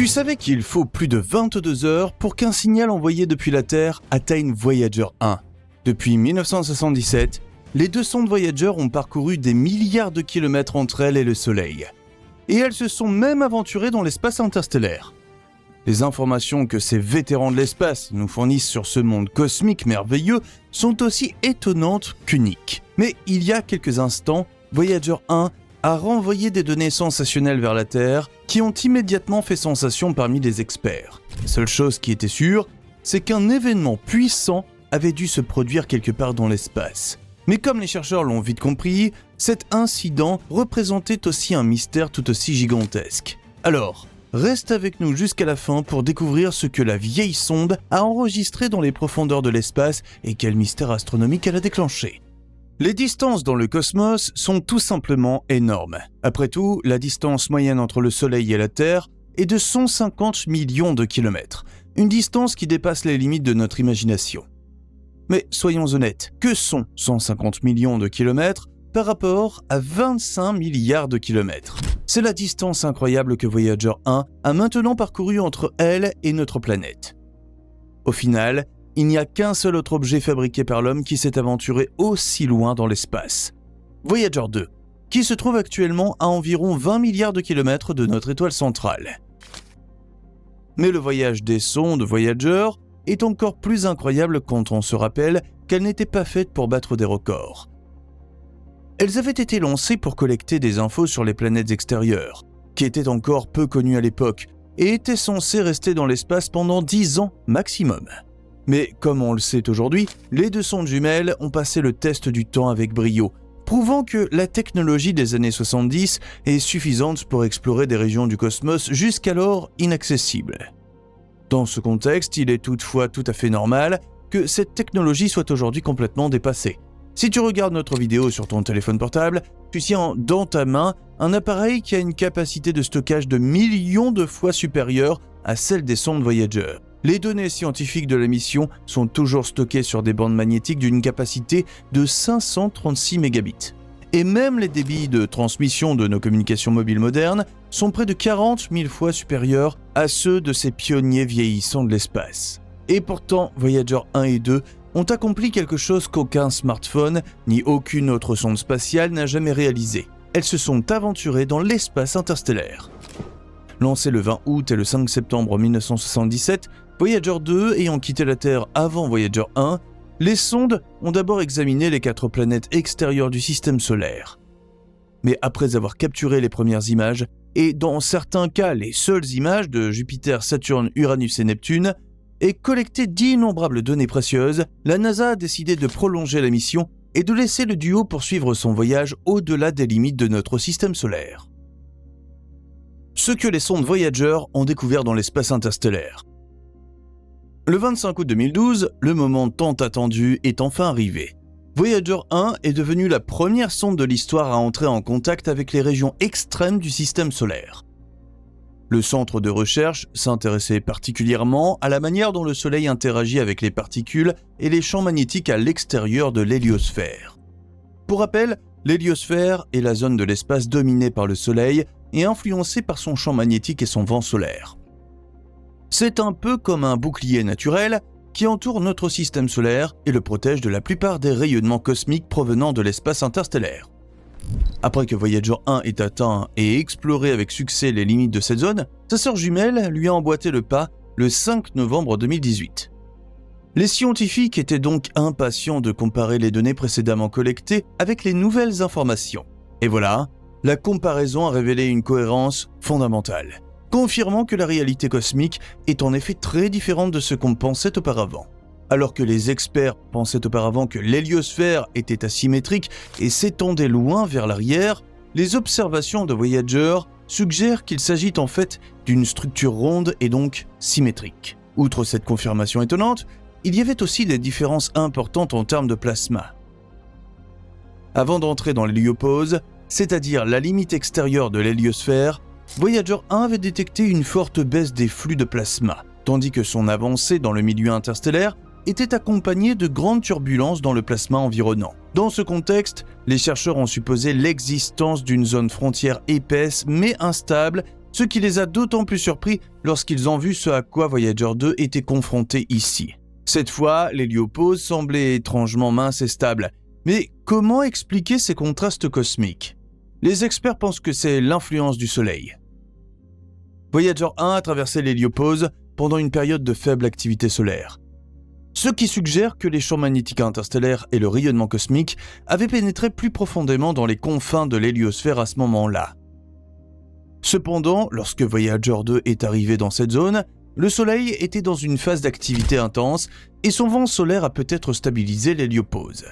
Tu savais qu'il faut plus de 22 heures pour qu'un signal envoyé depuis la Terre atteigne Voyager 1. Depuis 1977, les deux sondes Voyager ont parcouru des milliards de kilomètres entre elles et le Soleil. Et elles se sont même aventurées dans l'espace interstellaire. Les informations que ces vétérans de l'espace nous fournissent sur ce monde cosmique merveilleux sont aussi étonnantes qu'uniques. Mais il y a quelques instants, Voyager 1 a renvoyé des données sensationnelles vers la Terre qui ont immédiatement fait sensation parmi les experts. La seule chose qui était sûre, c'est qu'un événement puissant avait dû se produire quelque part dans l'espace. Mais comme les chercheurs l'ont vite compris, cet incident représentait aussi un mystère tout aussi gigantesque. Alors, reste avec nous jusqu'à la fin pour découvrir ce que la vieille sonde a enregistré dans les profondeurs de l'espace et quel mystère astronomique elle a déclenché. Les distances dans le cosmos sont tout simplement énormes. Après tout, la distance moyenne entre le Soleil et la Terre est de 150 millions de kilomètres, une distance qui dépasse les limites de notre imagination. Mais soyons honnêtes, que sont 150 millions de kilomètres par rapport à 25 milliards de kilomètres? C'est la distance incroyable que Voyager 1 a maintenant parcourue entre elle et notre planète. Au final, il n'y a qu'un seul autre objet fabriqué par l'homme qui s'est aventuré aussi loin dans l'espace. Voyager 2, qui se trouve actuellement à environ 20 milliards de kilomètres de notre étoile centrale. Mais le voyage des sondes Voyager est encore plus incroyable quand on se rappelle qu'elles n'étaient pas faites pour battre des records. Elles avaient été lancées pour collecter des infos sur les planètes extérieures, qui étaient encore peu connues à l'époque, et étaient censées rester dans l'espace pendant 10 ans maximum. Mais comme on le sait aujourd'hui, les deux sondes jumelles ont passé le test du temps avec brio, prouvant que la technologie des années 70 est suffisante pour explorer des régions du cosmos jusqu'alors inaccessibles. Dans ce contexte, il est toutefois tout à fait normal que cette technologie soit aujourd'hui complètement dépassée. Si tu regardes notre vidéo sur ton téléphone portable, tu tiens dans ta main un appareil qui a une capacité de stockage de millions de fois supérieure à celle des sondes Voyager. Les données scientifiques de la mission sont toujours stockées sur des bandes magnétiques d'une capacité de 536 mégabits. Et même les débits de transmission de nos communications mobiles modernes sont près de 40 000 fois supérieurs à ceux de ces pionniers vieillissants de l'espace. Et pourtant, Voyager 1 et 2 ont accompli quelque chose qu'aucun smartphone ni aucune autre sonde spatiale n'a jamais réalisé. Elles se sont aventurées dans l'espace interstellaire. Lancées le 20 août et le 5 septembre 1977, Voyager 2 ayant quitté la Terre avant Voyager 1, les sondes ont d'abord examiné les 4 planètes extérieures du système solaire. Mais après avoir capturé les premières images, et dans certains cas les seules images de Jupiter, Saturne, Uranus et Neptune, et collecté d'innombrables données précieuses, la NASA a décidé de prolonger la mission et de laisser le duo poursuivre son voyage au-delà des limites de notre système solaire. Ce que les sondes Voyager ont découvert dans l'espace interstellaire. Le 25 août 2012, le moment tant attendu est enfin arrivé. Voyager 1 est devenue la première sonde de l'histoire à entrer en contact avec les régions extrêmes du système solaire. Le centre de recherche s'intéressait particulièrement à la manière dont le Soleil interagit avec les particules et les champs magnétiques à l'extérieur de l'héliosphère. Pour rappel, l'héliosphère est la zone de l'espace dominée par le Soleil et influencée par son champ magnétique et son vent solaire. C'est un peu comme un bouclier naturel qui entoure notre système solaire et le protège de la plupart des rayonnements cosmiques provenant de l'espace interstellaire. Après que Voyager 1 ait atteint et exploré avec succès les limites de cette zone, sa sœur jumelle lui a emboîté le pas le 5 novembre 2018. Les scientifiques étaient donc impatients de comparer les données précédemment collectées avec les nouvelles informations. Et voilà, la comparaison a révélé une cohérence fondamentale, confirmant que la réalité cosmique est en effet très différente de ce qu'on pensait auparavant. Alors que les experts pensaient auparavant que l'héliosphère était asymétrique et s'étendait loin vers l'arrière, les observations de Voyager suggèrent qu'il s'agit en fait d'une structure ronde et donc symétrique. Outre cette confirmation étonnante, il y avait aussi des différences importantes en termes de plasma. Avant d'entrer dans l'héliopause, c'est-à-dire la limite extérieure de l'héliosphère, Voyager 1 avait détecté une forte baisse des flux de plasma, tandis que son avancée dans le milieu interstellaire était accompagnée de grandes turbulences dans le plasma environnant. Dans ce contexte, les chercheurs ont supposé l'existence d'une zone frontière épaisse mais instable ce qui les a d'autant plus surpris lorsqu'ils ont vu ce à quoi Voyager 2 était confronté ici. Cette fois, l'héliopause semblait étrangement mince et stable. Mais comment expliquer ces contrastes cosmiques ? Les experts pensent que c'est l'influence du Soleil. Voyager 1 a traversé l'héliopause pendant une période de faible activité solaire, ce qui suggère que les champs magnétiques interstellaires et le rayonnement cosmique avaient pénétré plus profondément dans les confins de l'héliosphère à ce moment-là. Cependant, lorsque Voyager 2 est arrivé dans cette zone, le Soleil était dans une phase d'activité intense et son vent solaire a peut-être stabilisé l'héliopause.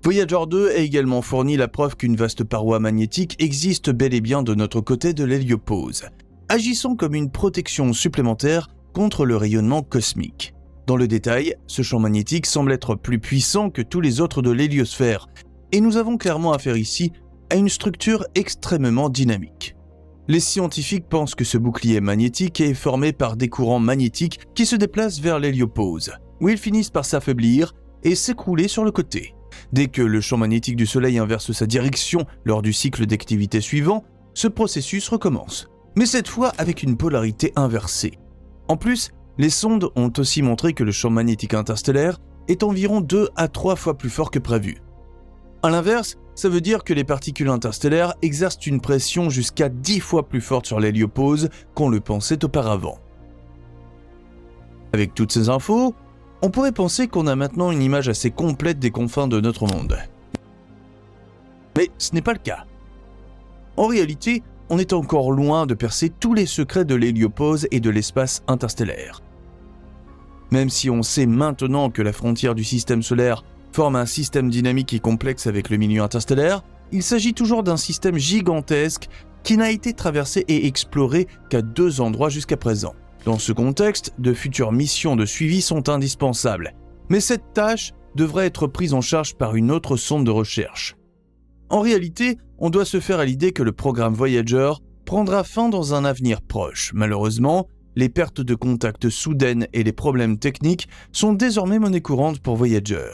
Voyager 2 a également fourni la preuve qu'une vaste paroi magnétique existe bel et bien de notre côté de l'héliopause, agissant comme une protection supplémentaire contre le rayonnement cosmique. Dans le détail, ce champ magnétique semble être plus puissant que tous les autres de l'héliosphère, et nous avons clairement affaire ici à une structure extrêmement dynamique. Les scientifiques pensent que ce bouclier magnétique est formé par des courants magnétiques qui se déplacent vers l'héliopause, où ils finissent par s'affaiblir et s'écrouler sur le côté. Dès que le champ magnétique du Soleil inverse sa direction lors du cycle d'activité suivant, ce processus recommence, mais cette fois avec une polarité inversée. En plus, les sondes ont aussi montré que le champ magnétique interstellaire est environ 2 à 3 fois plus fort que prévu. A l'inverse, ça veut dire que les particules interstellaires exercent une pression jusqu'à 10 fois plus forte sur l'héliopause qu'on le pensait auparavant. Avec toutes ces infos, on pourrait penser qu'on a maintenant une image assez complète des confins de notre monde. Mais ce n'est pas le cas. En réalité, on est encore loin de percer tous les secrets de l'héliopause et de l'espace interstellaire. Même si on sait maintenant que la frontière du système solaire forme un système dynamique et complexe avec le milieu interstellaire, il s'agit toujours d'un système gigantesque qui n'a été traversé et exploré qu'à 2 endroits jusqu'à présent. Dans ce contexte, de futures missions de suivi sont indispensables, mais cette tâche devrait être prise en charge par une autre sonde de recherche. En réalité, on doit se faire à l'idée que le programme Voyager prendra fin dans un avenir proche. Malheureusement, les pertes de contact soudaines et les problèmes techniques sont désormais monnaie courante pour Voyager.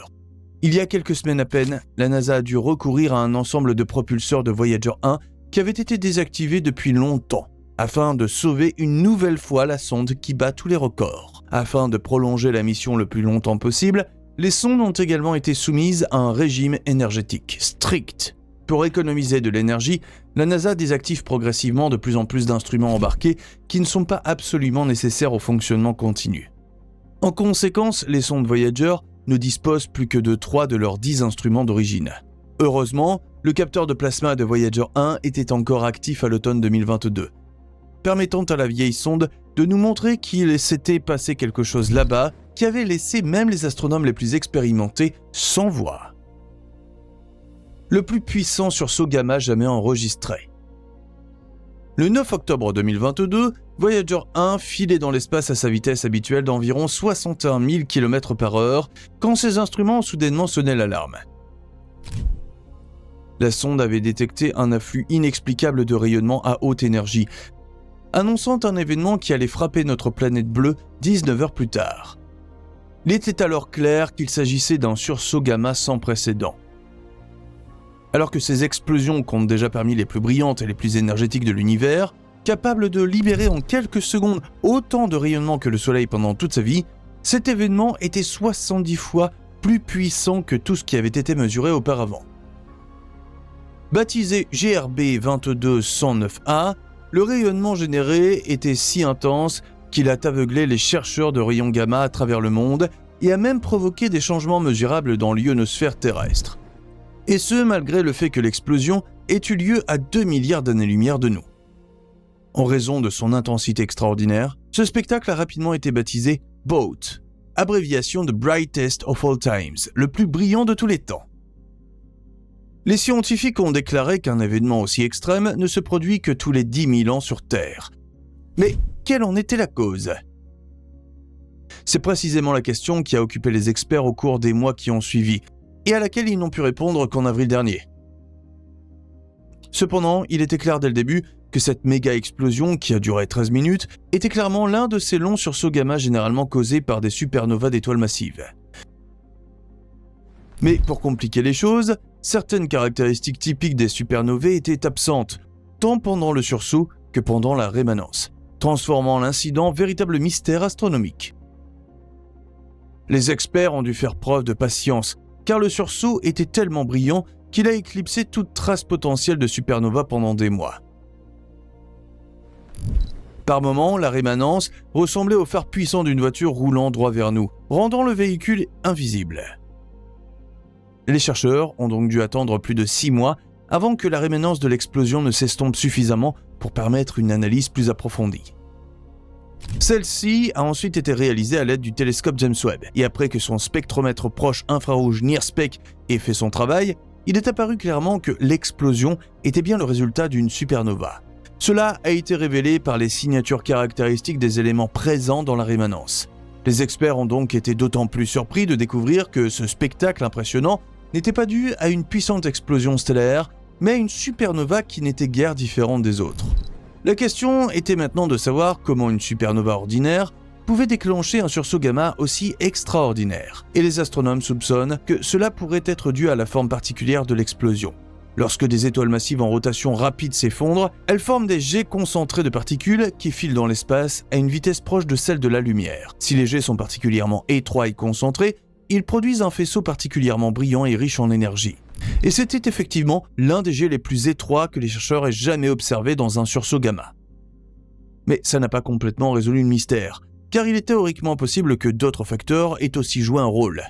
Il y a quelques semaines à peine, la NASA a dû recourir à un ensemble de propulseurs de Voyager 1 qui avait été désactivé depuis longtemps, afin de sauver une nouvelle fois la sonde qui bat tous les records. Afin de prolonger la mission le plus longtemps possible, les sondes ont également été soumises à un régime énergétique strict. Pour économiser de l'énergie, la NASA désactive progressivement de plus en plus d'instruments embarqués qui ne sont pas absolument nécessaires au fonctionnement continu. En conséquence, les sondes Voyager ne disposent plus que de 3 de leurs 10 instruments d'origine. Heureusement, le capteur de plasma de Voyager 1 était encore actif à l'automne 2022, permettant à la vieille sonde de nous montrer qu'il s'était passé quelque chose là-bas qui avait laissé même les astronomes les plus expérimentés sans voix. Le plus puissant sursaut gamma jamais enregistré. Le 9 octobre 2022, Voyager 1 filait dans l'espace à sa vitesse habituelle d'environ 61 000 km/h quand ses instruments ont soudainement sonné l'alarme. La sonde avait détecté un afflux inexplicable de rayonnement à haute énergie, annonçant un événement qui allait frapper notre planète bleue 19 heures plus tard. Il était alors clair qu'il s'agissait d'un sursaut gamma sans précédent. Alors que ces explosions comptent déjà parmi les plus brillantes et les plus énergétiques de l'univers, capables de libérer en quelques secondes autant de rayonnement que le Soleil pendant toute sa vie, cet événement était 70 fois plus puissant que tout ce qui avait été mesuré auparavant. Baptisé GRB 22109A, le rayonnement généré était si intense qu'il a aveuglé les chercheurs de rayons gamma à travers le monde et a même provoqué des changements mesurables dans l'ionosphère terrestre. Et ce, malgré le fait que l'explosion ait eu lieu à 2 milliards d'années-lumière de nous. En raison de son intensité extraordinaire, ce spectacle a rapidement été baptisé BOAT, abréviation de Brightest of All Times, le plus brillant de tous les temps. Les scientifiques ont déclaré qu'un événement aussi extrême ne se produit que tous les 10 000 ans sur Terre. Mais quelle en était la cause ? C'est précisément la question qui a occupé les experts au cours des mois qui ont suivi, et à laquelle ils n'ont pu répondre qu'en avril dernier. Cependant, il était clair dès le début que cette méga-explosion, qui a duré 13 minutes, était clairement l'un de ces longs sursauts gamma généralement causés par des supernovas d'étoiles massives. Mais pour compliquer les choses, certaines caractéristiques typiques des supernovae étaient absentes, tant pendant le sursaut que pendant la rémanence, transformant l'incident en véritable mystère astronomique. Les experts ont dû faire preuve de patience, car le sursaut était tellement brillant qu'il a éclipsé toute trace potentielle de supernova pendant des mois. Par moments, la rémanence ressemblait au phare puissant d'une voiture roulant droit vers nous, rendant le véhicule invisible. Les chercheurs ont donc dû attendre plus de 6 mois avant que la rémanence de l'explosion ne s'estompe suffisamment pour permettre une analyse plus approfondie. Celle-ci a ensuite été réalisée à l'aide du télescope James Webb, et après que son spectromètre proche infrarouge NIRSPEC ait fait son travail, il est apparu clairement que l'explosion était bien le résultat d'une supernova. Cela a été révélé par les signatures caractéristiques des éléments présents dans la rémanence. Les experts ont donc été d'autant plus surpris de découvrir que ce spectacle impressionnant n'était pas dû à une puissante explosion stellaire, mais à une supernova qui n'était guère différente des autres. La question était maintenant de savoir comment une supernova ordinaire pouvait déclencher un sursaut gamma aussi extraordinaire, et les astronomes soupçonnent que cela pourrait être dû à la forme particulière de l'explosion. Lorsque des étoiles massives en rotation rapide s'effondrent, elles forment des jets concentrés de particules qui filent dans l'espace à une vitesse proche de celle de la lumière. Si les jets sont particulièrement étroits et concentrés, ils produisent un faisceau particulièrement brillant et riche en énergie. Et c'était effectivement l'un des jets les plus étroits que les chercheurs aient jamais observé dans un sursaut gamma. Mais ça n'a pas complètement résolu le mystère, car il est théoriquement possible que d'autres facteurs aient aussi joué un rôle.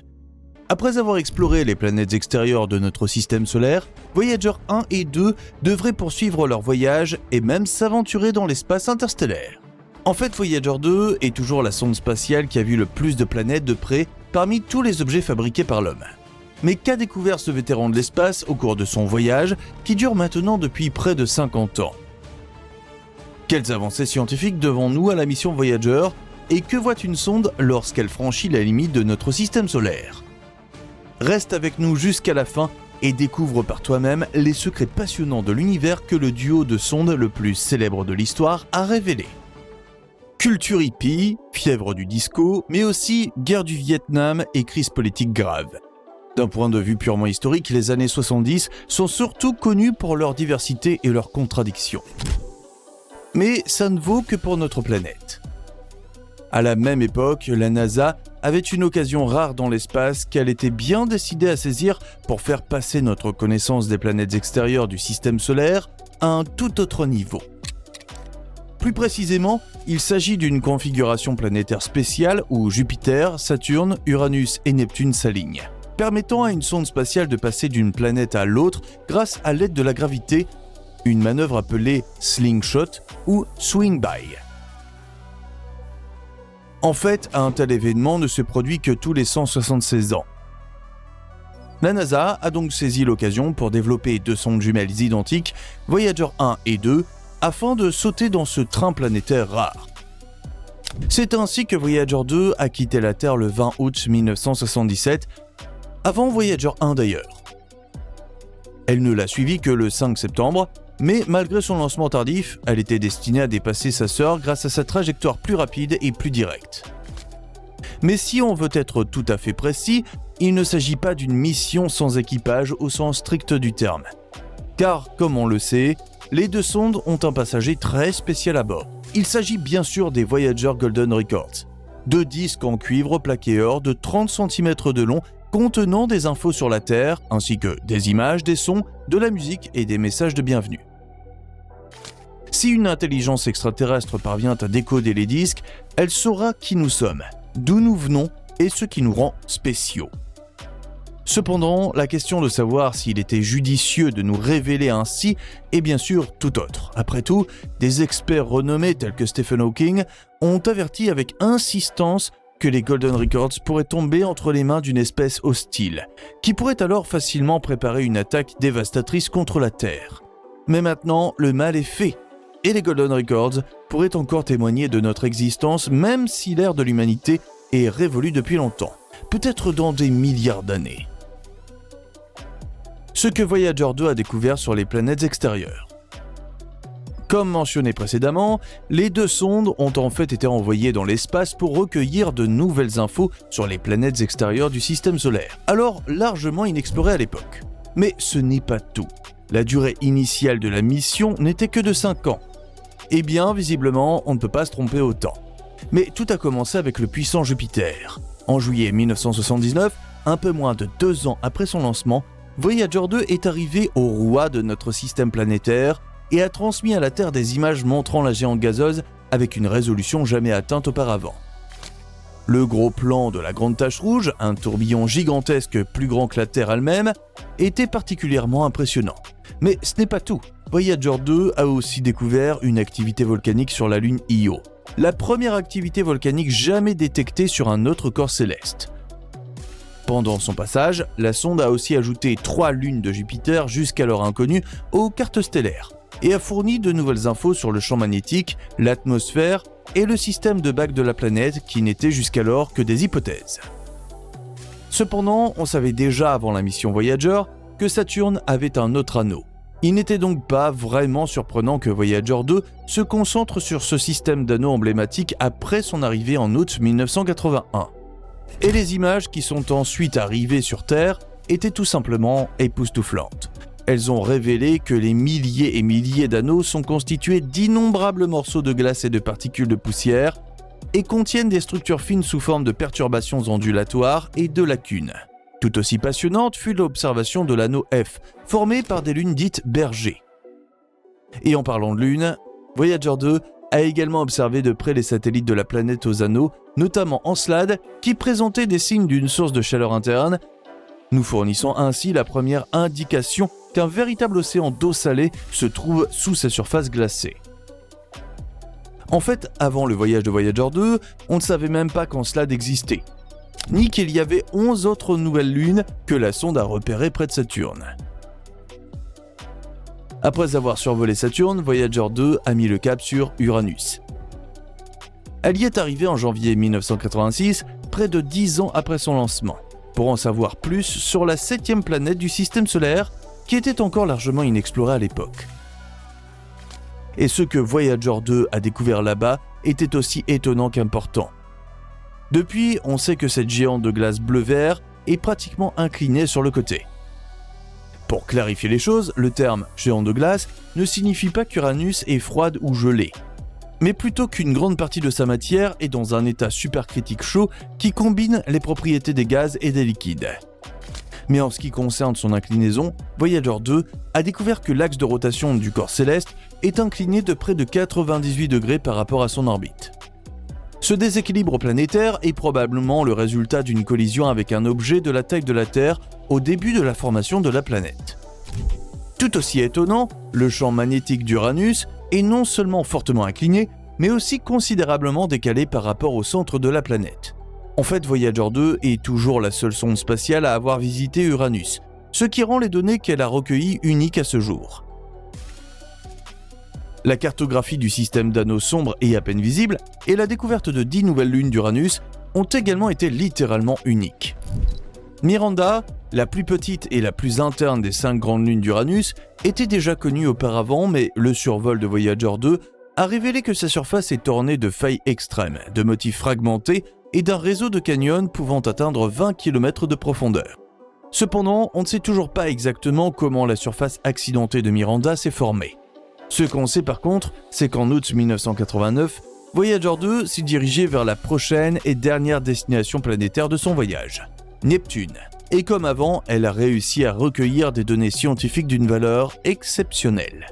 Après avoir exploré les planètes extérieures de notre système solaire, Voyager 1 et 2 devraient poursuivre leur voyage et même s'aventurer dans l'espace interstellaire. En fait, Voyager 2 est toujours la sonde spatiale qui a vu le plus de planètes de près parmi tous les objets fabriqués par l'homme. Mais qu'a découvert ce vétéran de l'espace au cours de son voyage qui dure maintenant depuis près de 50 ans ? Quelles avancées scientifiques devons-nous à la mission Voyager et que voit une sonde lorsqu'elle franchit la limite de notre système solaire ? Reste avec nous jusqu'à la fin et découvre par toi-même les secrets passionnants de l'univers que le duo de sondes le plus célèbre de l'histoire a révélé. Culture hippie, fièvre du disco, mais aussi guerre du Vietnam et crise politique grave. D'un point de vue purement historique, les années 70 sont surtout connues pour leur diversité et leurs contradictions. Mais ça ne vaut que pour notre planète. À la même époque, la NASA avait une occasion rare dans l'espace qu'elle était bien décidée à saisir pour faire passer notre connaissance des planètes extérieures du système solaire à un tout autre niveau. Plus précisément, il s'agit d'une configuration planétaire spéciale où Jupiter, Saturne, Uranus et Neptune s'alignent, permettant à une sonde spatiale de passer d'une planète à l'autre grâce à l'aide de la gravité, une manœuvre appelée slingshot ou swing by. En fait, un tel événement ne se produit que tous les 176 ans. La NASA a donc saisi l'occasion pour développer 2 sondes jumelles identiques, Voyager 1 et 2, afin de sauter dans ce train planétaire rare. C'est ainsi que Voyager 2 a quitté la Terre le 20 août 1977, avant Voyager 1 d'ailleurs. Elle ne l'a suivi que le 5 septembre, mais malgré son lancement tardif, elle était destinée à dépasser sa sœur grâce à sa trajectoire plus rapide et plus directe. Mais si on veut être tout à fait précis, il ne s'agit pas d'une mission sans équipage au sens strict du terme. Car, comme on le sait, les 2 sondes ont un passager très spécial à bord. Il s'agit bien sûr des Voyager Golden Records, 2 disques en cuivre plaqué or de 30 cm de long contenant des infos sur la Terre, ainsi que des images, des sons, de la musique et des messages de bienvenue. Si une intelligence extraterrestre parvient à décoder les disques, elle saura qui nous sommes, d'où nous venons et ce qui nous rend spéciaux. Cependant, la question de savoir s'il était judicieux de nous révéler ainsi est bien sûr tout autre. Après tout, des experts renommés tels que Stephen Hawking ont averti avec insistance que les Golden Records pourraient tomber entre les mains d'une espèce hostile, qui pourrait alors facilement préparer une attaque dévastatrice contre la Terre. Mais maintenant, le mal est fait, et les Golden Records pourraient encore témoigner de notre existence même si l'ère de l'humanité est révolue depuis longtemps, peut-être dans des milliards d'années. Ce que Voyager 2 a découvert sur les planètes extérieures. Comme mentionné précédemment, les 2 sondes ont en fait été envoyées dans l'espace pour recueillir de nouvelles infos sur les planètes extérieures du système solaire, alors largement inexplorées à l'époque. Mais ce n'est pas tout. La durée initiale de la mission n'était que de 5 ans. Eh bien, visiblement, on ne peut pas se tromper autant. Mais tout a commencé avec le puissant Jupiter. En juillet 1979, un peu moins de 2 ans après son lancement, Voyager 2 est arrivé au roi de notre système planétaire et a transmis à la Terre des images montrant la géante gazeuse avec une résolution jamais atteinte auparavant. Le gros plan de la Grande Tache Rouge, un tourbillon gigantesque plus grand que la Terre elle-même, était particulièrement impressionnant. Mais ce n'est pas tout. Voyager 2 a aussi découvert une activité volcanique sur la lune Io, la première activité volcanique jamais détectée sur un autre corps céleste. Pendant son passage, la sonde a aussi ajouté 3 lunes de Jupiter jusqu'alors inconnues aux cartes stellaires et a fourni de nouvelles infos sur le champ magnétique, l'atmosphère et le système de bague de la planète qui n'étaient jusqu'alors que des hypothèses. Cependant, on savait déjà avant la mission Voyager que Saturne avait un autre anneau. Il n'était donc pas vraiment surprenant que Voyager 2 se concentre sur ce système d'anneaux emblématique après son arrivée en août 1981. Et les images qui sont ensuite arrivées sur Terre étaient tout simplement époustouflantes. Elles ont révélé que les milliers et milliers d'anneaux sont constitués d'innombrables morceaux de glace et de particules de poussière et contiennent des structures fines sous forme de perturbations ondulatoires et de lacunes. Tout aussi passionnante fut l'observation de l'anneau F, formé par des lunes dites bergers. Et en parlant de lunes, Voyager 2 a également observé de près les satellites de la planète aux anneaux, notamment Encelade, qui présentaient des signes d'une source de chaleur interne, nous fournissant ainsi la première indication qu'un véritable océan d'eau salée se trouve sous sa surface glacée. En fait, avant le voyage de Voyager 2, on ne savait même pas qu'Encelade existait, ni qu'il y avait 11 autres nouvelles lunes que la sonde a repérées près de Saturne. Après avoir survolé Saturne, Voyager 2 a mis le cap sur Uranus. Elle y est arrivée en janvier 1986, près de 10 ans après son lancement, pour en savoir plus sur la 7e planète du système solaire qui était encore largement inexplorée à l'époque. Et ce que Voyager 2 a découvert là-bas était aussi étonnant qu'important. Depuis, on sait que cette géante de glace bleu-vert est pratiquement inclinée sur le côté. Pour clarifier les choses, le terme « géant de glace » ne signifie pas qu'Uranus est froide ou gelée, mais plutôt qu'une grande partie de sa matière est dans un état supercritique chaud qui combine les propriétés des gaz et des liquides. Mais en ce qui concerne son inclinaison, Voyager 2 a découvert que l'axe de rotation du corps céleste est incliné de près de 98 degrés par rapport à son orbite. Ce déséquilibre planétaire est probablement le résultat d'une collision avec un objet de la taille de la Terre au début de la formation de la planète. Tout aussi étonnant, le champ magnétique d'Uranus est non seulement fortement incliné, mais aussi considérablement décalé par rapport au centre de la planète. En fait, Voyager 2 est toujours la seule sonde spatiale à avoir visité Uranus, ce qui rend les données qu'elle a recueillies uniques à ce jour. La cartographie du système d'anneaux sombres et à peine visible et la découverte de 10 nouvelles lunes d'Uranus ont également été littéralement uniques. Miranda, la plus petite et la plus interne des 5 grandes lunes d'Uranus, était déjà connue auparavant, mais le survol de Voyager 2 a révélé que sa surface est ornée de failles extrêmes, de motifs fragmentés et d'un réseau de canyons pouvant atteindre 20 km de profondeur. Cependant, on ne sait toujours pas exactement comment la surface accidentée de Miranda s'est formée. Ce qu'on sait par contre, c'est qu'en août 1989, Voyager 2 s'est dirigé vers la prochaine et dernière destination planétaire de son voyage, Neptune. Et comme avant, elle a réussi à recueillir des données scientifiques d'une valeur exceptionnelle.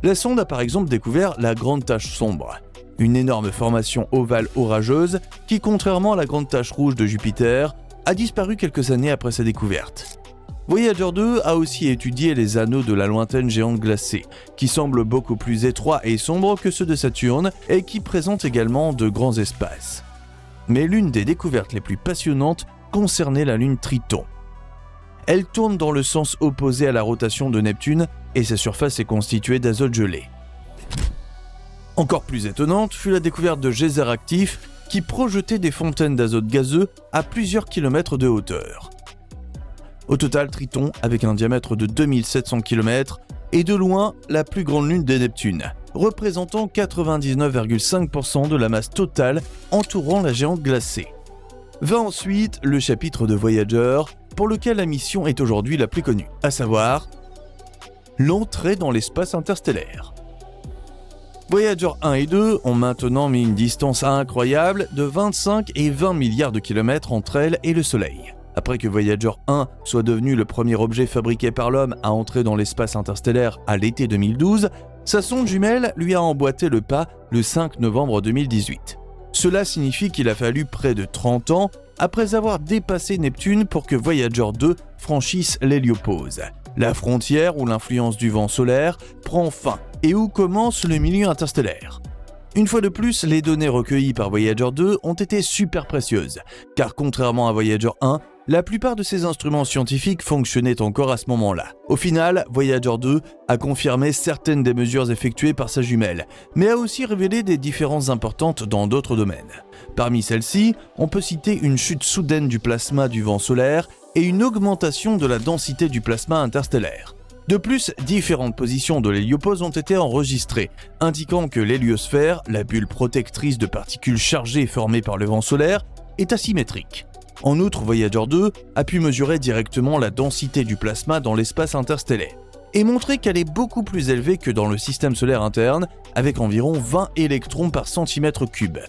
La sonde a par exemple découvert la Grande Tache Sombre, une énorme formation ovale orageuse qui, contrairement à la Grande Tache Rouge de Jupiter, a disparu quelques années après sa découverte. Voyager 2 a aussi étudié les anneaux de la lointaine géante glacée, qui semblent beaucoup plus étroits et sombres que ceux de Saturne et qui présentent également de grands espaces. Mais l'une des découvertes les plus passionnantes concernait la lune Triton. Elle tourne dans le sens opposé à la rotation de Neptune et sa surface est constituée d'azote gelé. Encore plus étonnante fut la découverte de geysers actifs qui projetaient des fontaines d'azote gazeux à plusieurs kilomètres de hauteur. Au total, Triton, avec un diamètre de 2700 km, est de loin la plus grande lune de Neptune, représentant 99,5% de la masse totale entourant la géante glacée. Va ensuite le chapitre de Voyager, pour lequel la mission est aujourd'hui la plus connue, à savoir l'entrée dans l'espace interstellaire. Voyager 1 et 2 ont maintenant mis une distance incroyable de 25 et 20 milliards de kilomètres entre elles et le Soleil. Après que Voyager 1 soit devenu le premier objet fabriqué par l'homme à entrer dans l'espace interstellaire à l'été 2012, sa sonde jumelle lui a emboîté le pas le 5 novembre 2018. Cela signifie qu'il a fallu près de 30 ans après avoir dépassé Neptune pour que Voyager 2 franchisse l'héliopause, la frontière où l'influence du vent solaire prend fin et où commence le milieu interstellaire. Une fois de plus, les données recueillies par Voyager 2 ont été super précieuses, car contrairement à Voyager 1, la plupart de ces instruments scientifiques fonctionnaient encore à ce moment-là. Au final, Voyager 2 a confirmé certaines des mesures effectuées par sa jumelle, mais a aussi révélé des différences importantes dans d'autres domaines. Parmi celles-ci, on peut citer une chute soudaine du plasma du vent solaire et une augmentation de la densité du plasma interstellaire. De plus, différentes positions de l'héliopause ont été enregistrées, indiquant que l'héliosphère, la bulle protectrice de particules chargées formées par le vent solaire, est asymétrique. En outre, Voyager 2 a pu mesurer directement la densité du plasma dans l'espace interstellaire et montrer qu'elle est beaucoup plus élevée que dans le système solaire interne, avec environ 20 électrons par centimètre cube.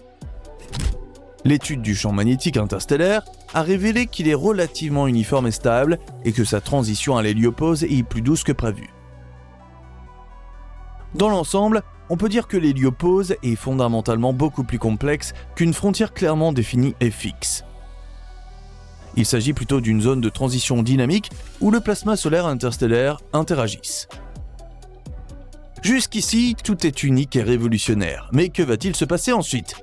L'étude du champ magnétique interstellaire a révélé qu'il est relativement uniforme et stable et que sa transition à l'héliopause est plus douce que prévu. Dans l'ensemble, on peut dire que l'héliopause est fondamentalement beaucoup plus complexe qu'une frontière clairement définie et fixe. Il s'agit plutôt d'une zone de transition dynamique où le plasma solaire interstellaire interagissent. Jusqu'ici, tout est unique et révolutionnaire, mais que va-t-il se passer ensuite ?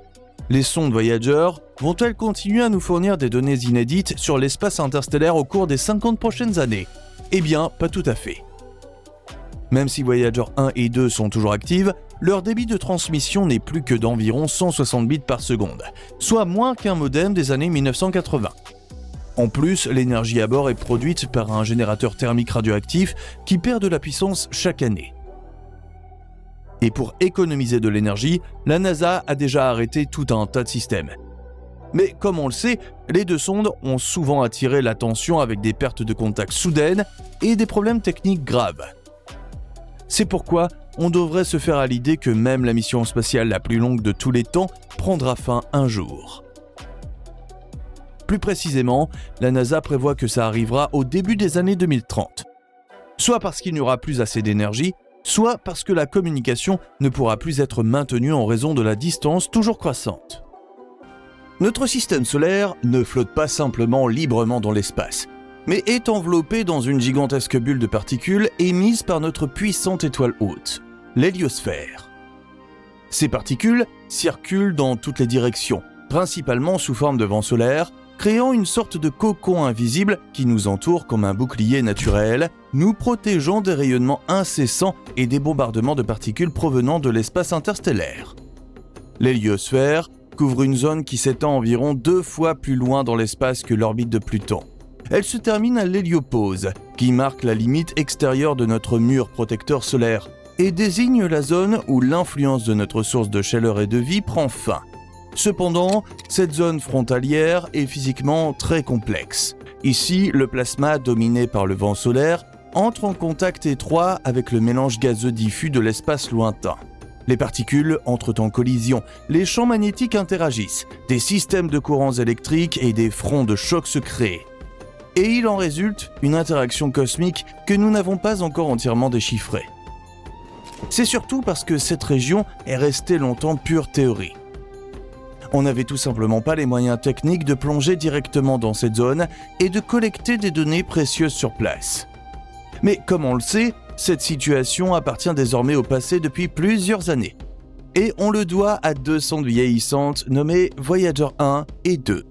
Les sondes Voyager vont-elles continuer à nous fournir des données inédites sur l'espace interstellaire au cours des 50 prochaines années ? Eh bien, pas tout à fait. Même si Voyager 1 et 2 sont toujours actives, leur débit de transmission n'est plus que d'environ 160 bits par seconde, soit moins qu'un modem des années 1980. En plus, l'énergie à bord est produite par un générateur thermique radioactif qui perd de la puissance chaque année. Et pour économiser de l'énergie, la NASA a déjà arrêté tout un tas de systèmes. Mais comme on le sait, les deux sondes ont souvent attiré l'attention avec des pertes de contact soudaines et des problèmes techniques graves. C'est pourquoi on devrait se faire à l'idée que même la mission spatiale la plus longue de tous les temps prendra fin un jour. Plus précisément, la NASA prévoit que ça arrivera au début des années 2030. Soit parce qu'il n'y aura plus assez d'énergie, soit parce que la communication ne pourra plus être maintenue en raison de la distance toujours croissante. Notre système solaire ne flotte pas simplement librement dans l'espace, mais est enveloppé dans une gigantesque bulle de particules émises par notre puissante étoile hôte, l'héliosphère. Ces particules circulent dans toutes les directions, principalement sous forme de vent solaire, créant une sorte de cocon invisible qui nous entoure comme un bouclier naturel, nous protégeant des rayonnements incessants et des bombardements de particules provenant de l'espace interstellaire. L'héliosphère couvre une zone qui s'étend environ 2 fois plus loin dans l'espace que l'orbite de Pluton. Elle se termine à l'héliopause, qui marque la limite extérieure de notre mur protecteur solaire, et désigne la zone où l'influence de notre source de chaleur et de vie prend fin. Cependant, cette zone frontalière est physiquement très complexe. Ici, le plasma dominé par le vent solaire entre en contact étroit avec le mélange gazeux diffus de l'espace lointain. Les particules entrent en collision, les champs magnétiques interagissent, des systèmes de courants électriques et des fronts de choc se créent. Et il en résulte une interaction cosmique que nous n'avons pas encore entièrement déchiffrée. C'est surtout parce que cette région est restée longtemps pure théorie. On n'avait tout simplement pas les moyens techniques de plonger directement dans cette zone et de collecter des données précieuses sur place. Mais comme on le sait, cette situation appartient désormais au passé depuis plusieurs années. Et on le doit à 2 sondes vieillissantes nommées Voyager 1 et 2.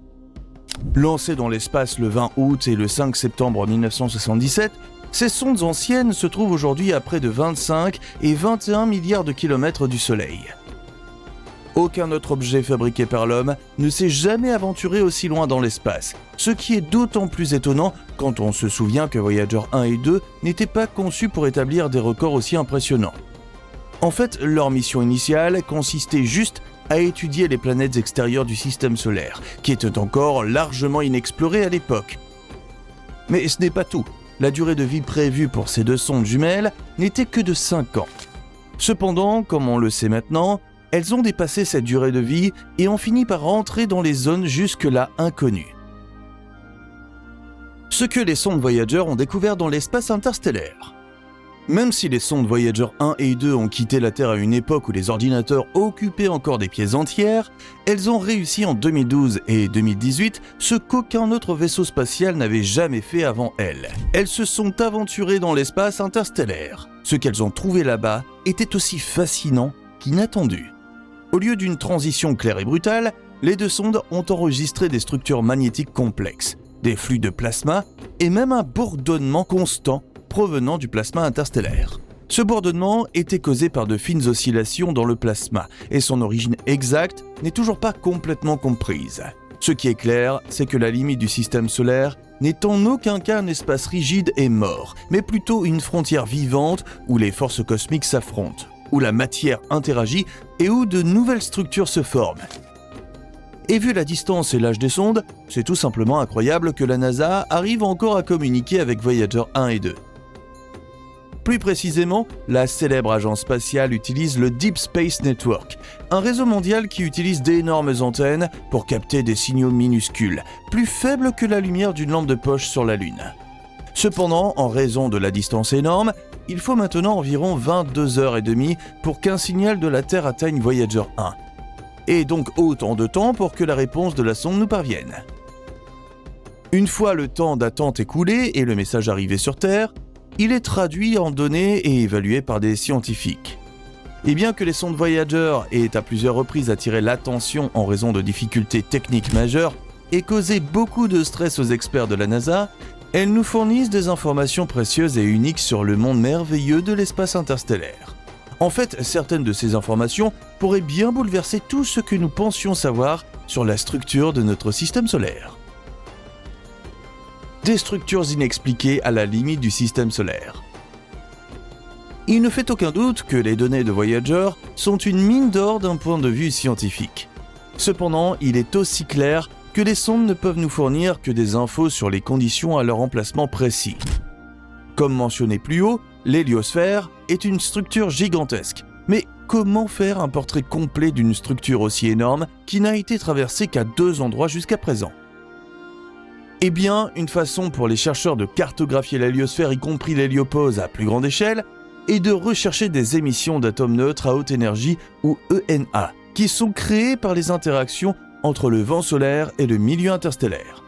Lancées dans l'espace le 20 août et le 5 septembre 1977, ces sondes anciennes se trouvent aujourd'hui à près de 25 et 21 milliards de kilomètres du Soleil. Aucun autre objet fabriqué par l'homme ne s'est jamais aventuré aussi loin dans l'espace, ce qui est d'autant plus étonnant quand on se souvient que Voyager 1 et 2 n'étaient pas conçus pour établir des records aussi impressionnants. En fait, leur mission initiale consistait juste à étudier les planètes extérieures du système solaire, qui étaient encore largement inexplorées à l'époque. Mais ce n'est pas tout. La durée de vie prévue pour ces 2 sondes jumelles n'était que de 5 ans. Cependant, comme on le sait maintenant, elles ont dépassé cette durée de vie et ont fini par rentrer dans les zones jusque-là inconnues. Ce que les sondes Voyager ont découvert dans l'espace interstellaire. Même si les sondes Voyager 1 et 2 ont quitté la Terre à une époque où les ordinateurs occupaient encore des pièces entières, elles ont réussi en 2012 et 2018 ce qu'aucun autre vaisseau spatial n'avait jamais fait avant elles. Elles se sont aventurées dans l'espace interstellaire. Ce qu'elles ont trouvé là-bas était aussi fascinant qu'inattendu. Au lieu d'une transition claire et brutale, les deux sondes ont enregistré des structures magnétiques complexes, des flux de plasma et même un bourdonnement constant provenant du plasma interstellaire. Ce bourdonnement était causé par de fines oscillations dans le plasma et son origine exacte n'est toujours pas complètement comprise. Ce qui est clair, c'est que la limite du système solaire n'est en aucun cas un espace rigide et mort, mais plutôt une frontière vivante où les forces cosmiques s'affrontent, où la matière interagit et où de nouvelles structures se forment. Et vu la distance et l'âge des sondes, c'est tout simplement incroyable que la NASA arrive encore à communiquer avec Voyager 1 et 2. Plus précisément, la célèbre agence spatiale utilise le Deep Space Network, un réseau mondial qui utilise d'énormes antennes pour capter des signaux minuscules, plus faibles que la lumière d'une lampe de poche sur la Lune. Cependant, en raison de la distance énorme, il faut maintenant environ 22h30 pour qu'un signal de la Terre atteigne Voyager 1. Et donc autant de temps pour que la réponse de la sonde nous parvienne. Une fois le temps d'attente écoulé et le message arrivé sur Terre, il est traduit en données et évalué par des scientifiques. Et bien que les sondes Voyager aient à plusieurs reprises attiré l'attention en raison de difficultés techniques majeures et causé beaucoup de stress aux experts de la NASA, elles nous fournissent des informations précieuses et uniques sur le monde merveilleux de l'espace interstellaire. En fait, certaines de ces informations pourraient bien bouleverser tout ce que nous pensions savoir sur la structure de notre système solaire. Des structures inexpliquées à la limite du système solaire. Il ne fait aucun doute que les données de Voyager sont une mine d'or d'un point de vue scientifique. Cependant, il est aussi clair que les sondes ne peuvent nous fournir que des infos sur les conditions à leur emplacement précis. Comme mentionné plus haut, l'héliosphère est une structure gigantesque. Mais comment faire un portrait complet d'une structure aussi énorme qui n'a été traversée qu'à 2 endroits jusqu'à présent ? Eh bien, une façon pour les chercheurs de cartographier l'héliosphère, y compris l'héliopause à plus grande échelle, est de rechercher des émissions d'atomes neutres à haute énergie ou ENA, qui sont créées par les interactions entre le vent solaire et le milieu interstellaire.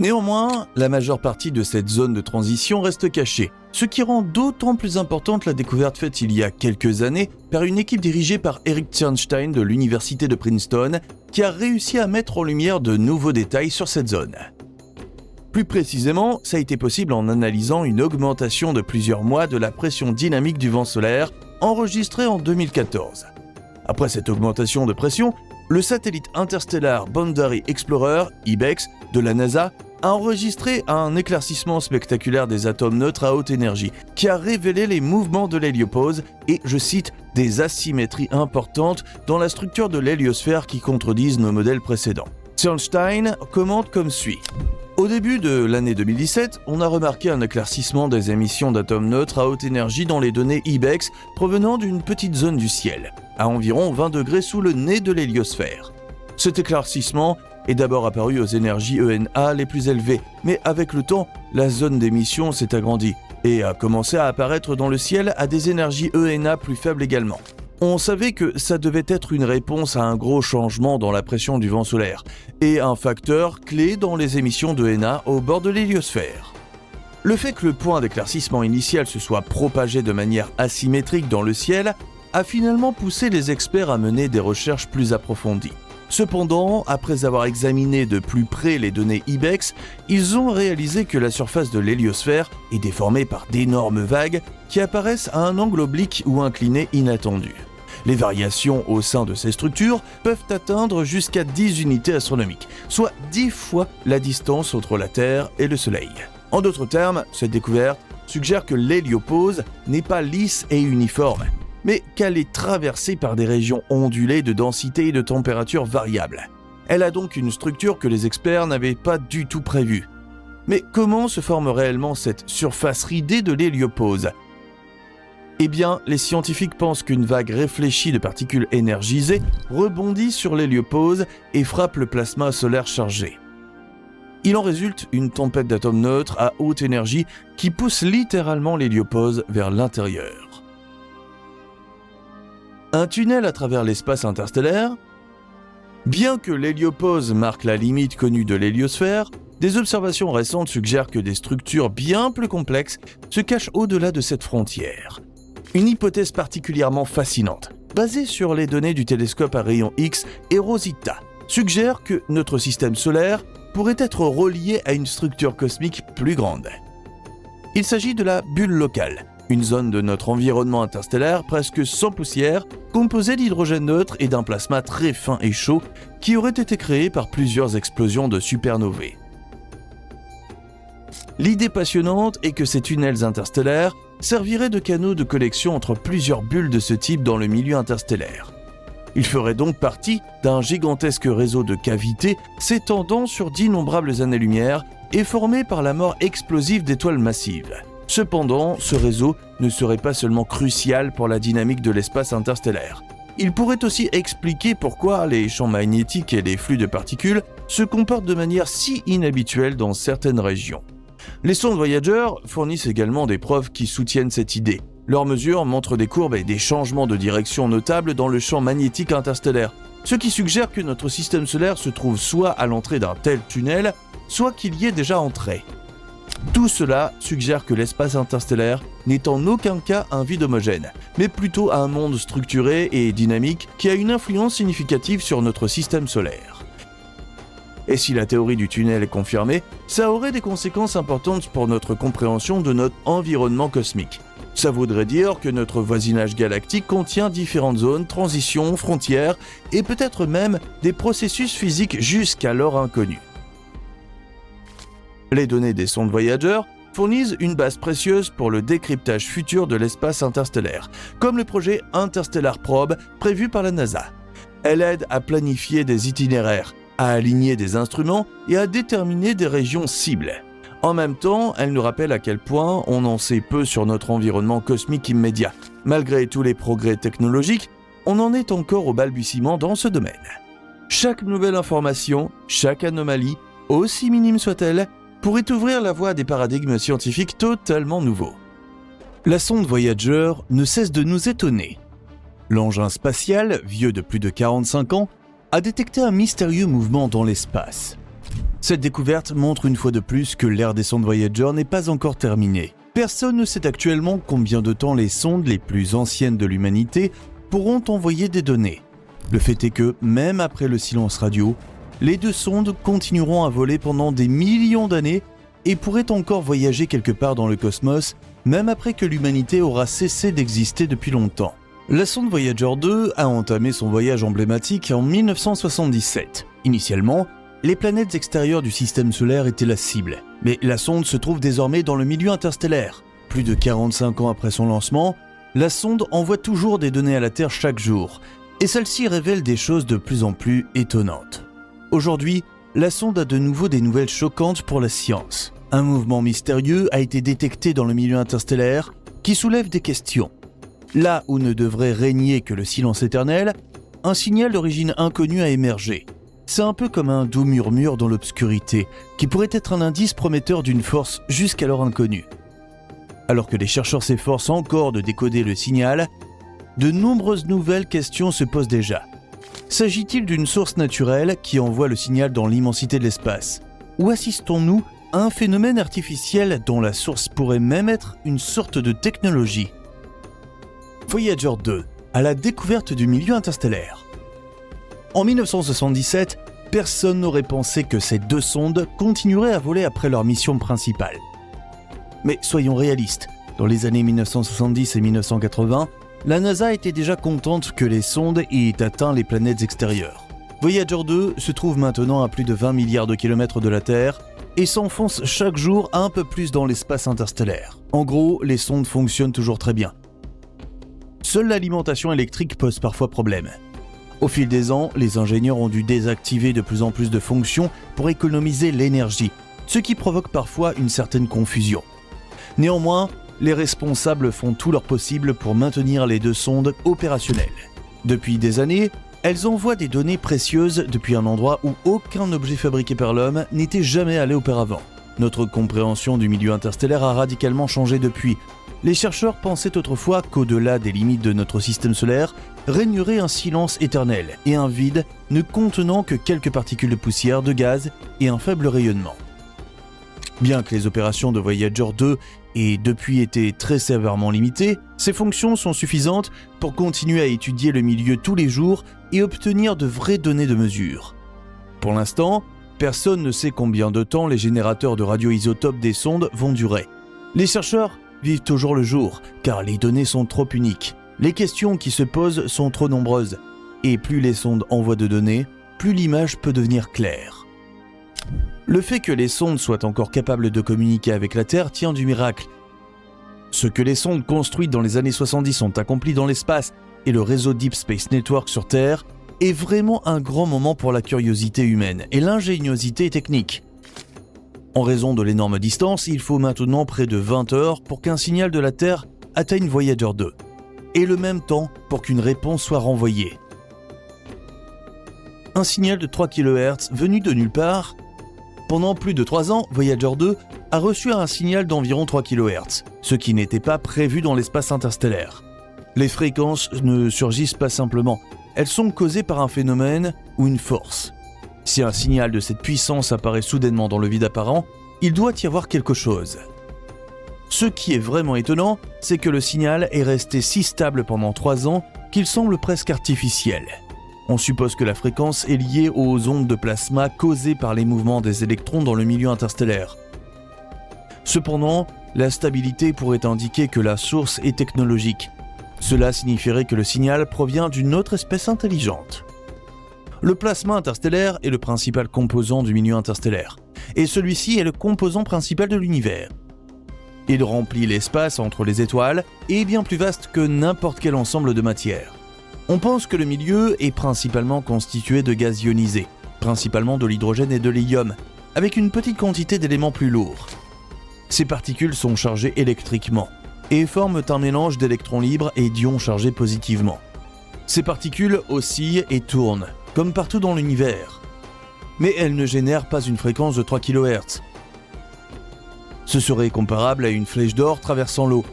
Néanmoins, la majeure partie de cette zone de transition reste cachée, ce qui rend d'autant plus importante la découverte faite il y a quelques années par une équipe dirigée par Eric Zirnstein de l'université de Princeton, qui a réussi à mettre en lumière de nouveaux détails sur cette zone. Plus précisément, ça a été possible en analysant une augmentation de plusieurs mois de la pression dynamique du vent solaire enregistrée en 2014. Après cette augmentation de pression, le satellite Interstellar Boundary Explorer, IBEX, de la NASA, a enregistré un éclaircissement spectaculaire des atomes neutres à haute énergie qui a révélé les mouvements de l'héliopause et, je cite, des asymétries importantes dans la structure de l'héliosphère qui contredisent nos modèles précédents. Zirnstein commente comme suit. Au début de l'année 2017, on a remarqué un éclaircissement des émissions d'atomes neutres à haute énergie dans les données IBEX provenant d'une petite zone du ciel, à environ 20 degrés sous le nez de l'héliosphère. Cet éclaircissement est d'abord apparu aux énergies ENA les plus élevées, mais avec le temps, la zone d'émission s'est agrandie et a commencé à apparaître dans le ciel à des énergies ENA plus faibles également. On savait que ça devait être une réponse à un gros changement dans la pression du vent solaire et un facteur clé dans les émissions d'ENA au bord de l'héliosphère. Le fait que le point d'éclaircissement initial se soit propagé de manière asymétrique dans le ciel a finalement poussé les experts à mener des recherches plus approfondies. Cependant, après avoir examiné de plus près les données IBEX, ils ont réalisé que la surface de l'héliosphère est déformée par d'énormes vagues qui apparaissent à un angle oblique ou incliné inattendu. Les variations au sein de ces structures peuvent atteindre jusqu'à 10 unités astronomiques, soit 10 fois la distance entre la Terre et le Soleil. En d'autres termes, cette découverte suggère que l'héliopause n'est pas lisse et uniforme, mais qu'elle est traversée par des régions ondulées de densité et de température variables. Elle a donc une structure que les experts n'avaient pas du tout prévue. Mais comment se forme réellement cette surface ridée de l'héliopause ? Eh bien, les scientifiques pensent qu'une vague réfléchie de particules énergisées rebondit sur l'héliopause et frappe le plasma solaire chargé. Il en résulte une tempête d'atomes neutres à haute énergie qui pousse littéralement l'héliopause vers l'intérieur. Un tunnel à travers l'espace interstellaire? Bien que l'héliopause marque la limite connue de l'héliosphère, des observations récentes suggèrent que des structures bien plus complexes se cachent au-delà de cette frontière. Une hypothèse particulièrement fascinante, basée sur les données du télescope à rayons X et Rosita, suggère que notre système solaire pourrait être relié à une structure cosmique plus grande. Il s'agit de la bulle locale, une zone de notre environnement interstellaire presque sans poussière, composée d'hydrogène neutre et d'un plasma très fin et chaud qui aurait été créé par plusieurs explosions de supernovae. L'idée passionnante est que ces tunnels interstellaires serviraient de canaux de connexion entre plusieurs bulles de ce type dans le milieu interstellaire. Ils feraient donc partie d'un gigantesque réseau de cavités s'étendant sur d'innombrables années-lumière et formé par la mort explosive d'étoiles massives. Cependant, ce réseau ne serait pas seulement crucial pour la dynamique de l'espace interstellaire. Il pourrait aussi expliquer pourquoi les champs magnétiques et les flux de particules se comportent de manière si inhabituelle dans certaines régions. Les sondes Voyager fournissent également des preuves qui soutiennent cette idée. Leurs mesures montrent des courbes et des changements de direction notables dans le champ magnétique interstellaire, ce qui suggère que notre système solaire se trouve soit à l'entrée d'un tel tunnel, soit qu'il y est déjà entré. Tout cela suggère que l'espace interstellaire n'est en aucun cas un vide homogène, mais plutôt un monde structuré et dynamique qui a une influence significative sur notre système solaire. Et si la théorie du tunnel est confirmée, ça aurait des conséquences importantes pour notre compréhension de notre environnement cosmique. Ça voudrait dire que notre voisinage galactique contient différentes zones, transitions, frontières et peut-être même des processus physiques jusqu'alors inconnus. Les données des sondes Voyager fournissent une base précieuse pour le décryptage futur de l'espace interstellaire, comme le projet Interstellar Probe prévu par la NASA. Elle aide à planifier des itinéraires, à aligner des instruments et à déterminer des régions cibles. En même temps, elle nous rappelle à quel point on en sait peu sur notre environnement cosmique immédiat. Malgré tous les progrès technologiques, on en est encore au balbutiement dans ce domaine. Chaque nouvelle information, chaque anomalie, aussi minime soit-elle, pourrait ouvrir la voie à des paradigmes scientifiques totalement nouveaux. La sonde Voyager ne cesse de nous étonner. L'engin spatial, vieux de plus de 45 ans, a détecté un mystérieux mouvement dans l'espace. Cette découverte montre une fois de plus que l'ère des sondes Voyager n'est pas encore terminée. Personne ne sait actuellement combien de temps les sondes les plus anciennes de l'humanité pourront envoyer des données. Le fait est que, même après le silence radio, les deux sondes continueront à voler pendant des millions d'années et pourraient encore voyager quelque part dans le cosmos, même après que l'humanité aura cessé d'exister depuis longtemps. La sonde Voyager 2 a entamé son voyage emblématique en 1977. Initialement, les planètes extérieures du système solaire étaient la cible, mais la sonde se trouve désormais dans le milieu interstellaire. Plus de 45 ans après son lancement, la sonde envoie toujours des données à la Terre chaque jour, et celle-ci révèle des choses de plus en plus étonnantes. Aujourd'hui, la sonde a de nouveau des nouvelles choquantes pour la science. Un mouvement mystérieux a été détecté dans le milieu interstellaire qui soulève des questions. Là où ne devrait régner que le silence éternel, un signal d'origine inconnue a émergé. C'est un peu comme un doux murmure dans l'obscurité, qui pourrait être un indice prometteur d'une force jusqu'alors inconnue. Alors que les chercheurs s'efforcent encore de décoder le signal, de nombreuses nouvelles questions se posent déjà. S'agit-il d'une source naturelle qui envoie le signal dans l'immensité de l'espace? Ou assistons-nous à un phénomène artificiel dont la source pourrait même être une sorte de technologie? Voyager 2, à la découverte du milieu interstellaire. En 1977, personne n'aurait pensé que ces deux sondes continueraient à voler après leur mission principale. Mais soyons réalistes, dans les années 1970 et 1980, la NASA était déjà contente que les sondes aient atteint les planètes extérieures. Voyager 2 se trouve maintenant à plus de 20 milliards de kilomètres de la Terre et s'enfonce chaque jour un peu plus dans l'espace interstellaire. En gros, les sondes fonctionnent toujours très bien. Seule l'alimentation électrique pose parfois problème. Au fil des ans, les ingénieurs ont dû désactiver de plus en plus de fonctions pour économiser l'énergie, ce qui provoque parfois une certaine confusion. Néanmoins, les responsables font tout leur possible pour maintenir les deux sondes opérationnelles. Depuis des années, elles envoient des données précieuses depuis un endroit où aucun objet fabriqué par l'homme n'était jamais allé auparavant. Notre compréhension du milieu interstellaire a radicalement changé depuis. Les chercheurs pensaient autrefois qu'au-delà des limites de notre système solaire, régnerait un silence éternel et un vide ne contenant que quelques particules de poussière, de gaz et un faible rayonnement. Bien que les opérations de Voyager 2 aient depuis été très sévèrement limitées, ces fonctions sont suffisantes pour continuer à étudier le milieu tous les jours et obtenir de vraies données de mesure. Pour l'instant, personne ne sait combien de temps les générateurs de radioisotopes des sondes vont durer. Les chercheurs vivent au jour le jour, car les données sont trop uniques. Les questions qui se posent sont trop nombreuses, et plus les sondes envoient de données, plus l'image peut devenir claire. Le fait que les sondes soient encore capables de communiquer avec la Terre tient du miracle. Ce que les sondes construites dans les années 70 ont accompli dans l'espace et le réseau Deep Space Network sur Terre est vraiment un grand moment pour la curiosité humaine et l'ingéniosité technique. En raison de l'énorme distance, il faut maintenant près de 20 heures pour qu'un signal de la Terre atteigne Voyager 2, et le même temps pour qu'une réponse soit renvoyée. Un signal de 3 kHz venu de nulle part. Pendant plus de 3 ans, Voyager 2 a reçu un signal d'environ 3 kHz, ce qui n'était pas prévu dans l'espace interstellaire. Les fréquences ne surgissent pas simplement, elles sont causées par un phénomène ou une force. Si un signal de cette puissance apparaît soudainement dans le vide apparent, il doit y avoir quelque chose. Ce qui est vraiment étonnant, c'est que le signal est resté si stable pendant 3 ans qu'il semble presque artificiel. On suppose que la fréquence est liée aux ondes de plasma causées par les mouvements des électrons dans le milieu interstellaire. Cependant, la stabilité pourrait indiquer que la source est technologique. Cela signifierait que le signal provient d'une autre espèce intelligente. Le plasma interstellaire est le principal composant du milieu interstellaire, et celui-ci est le composant principal de l'univers. Il remplit l'espace entre les étoiles et est bien plus vaste que n'importe quel ensemble de matière. On pense que le milieu est principalement constitué de gaz ionisés, principalement de l'hydrogène et de l'hélium, avec une petite quantité d'éléments plus lourds. Ces particules sont chargées électriquement et forment un mélange d'électrons libres et d'ions chargés positivement. Ces particules oscillent et tournent, comme partout dans l'univers. Mais elles ne génèrent pas une fréquence de 3 kHz. Ce serait comparable à une flèche d'or traversant l'eau.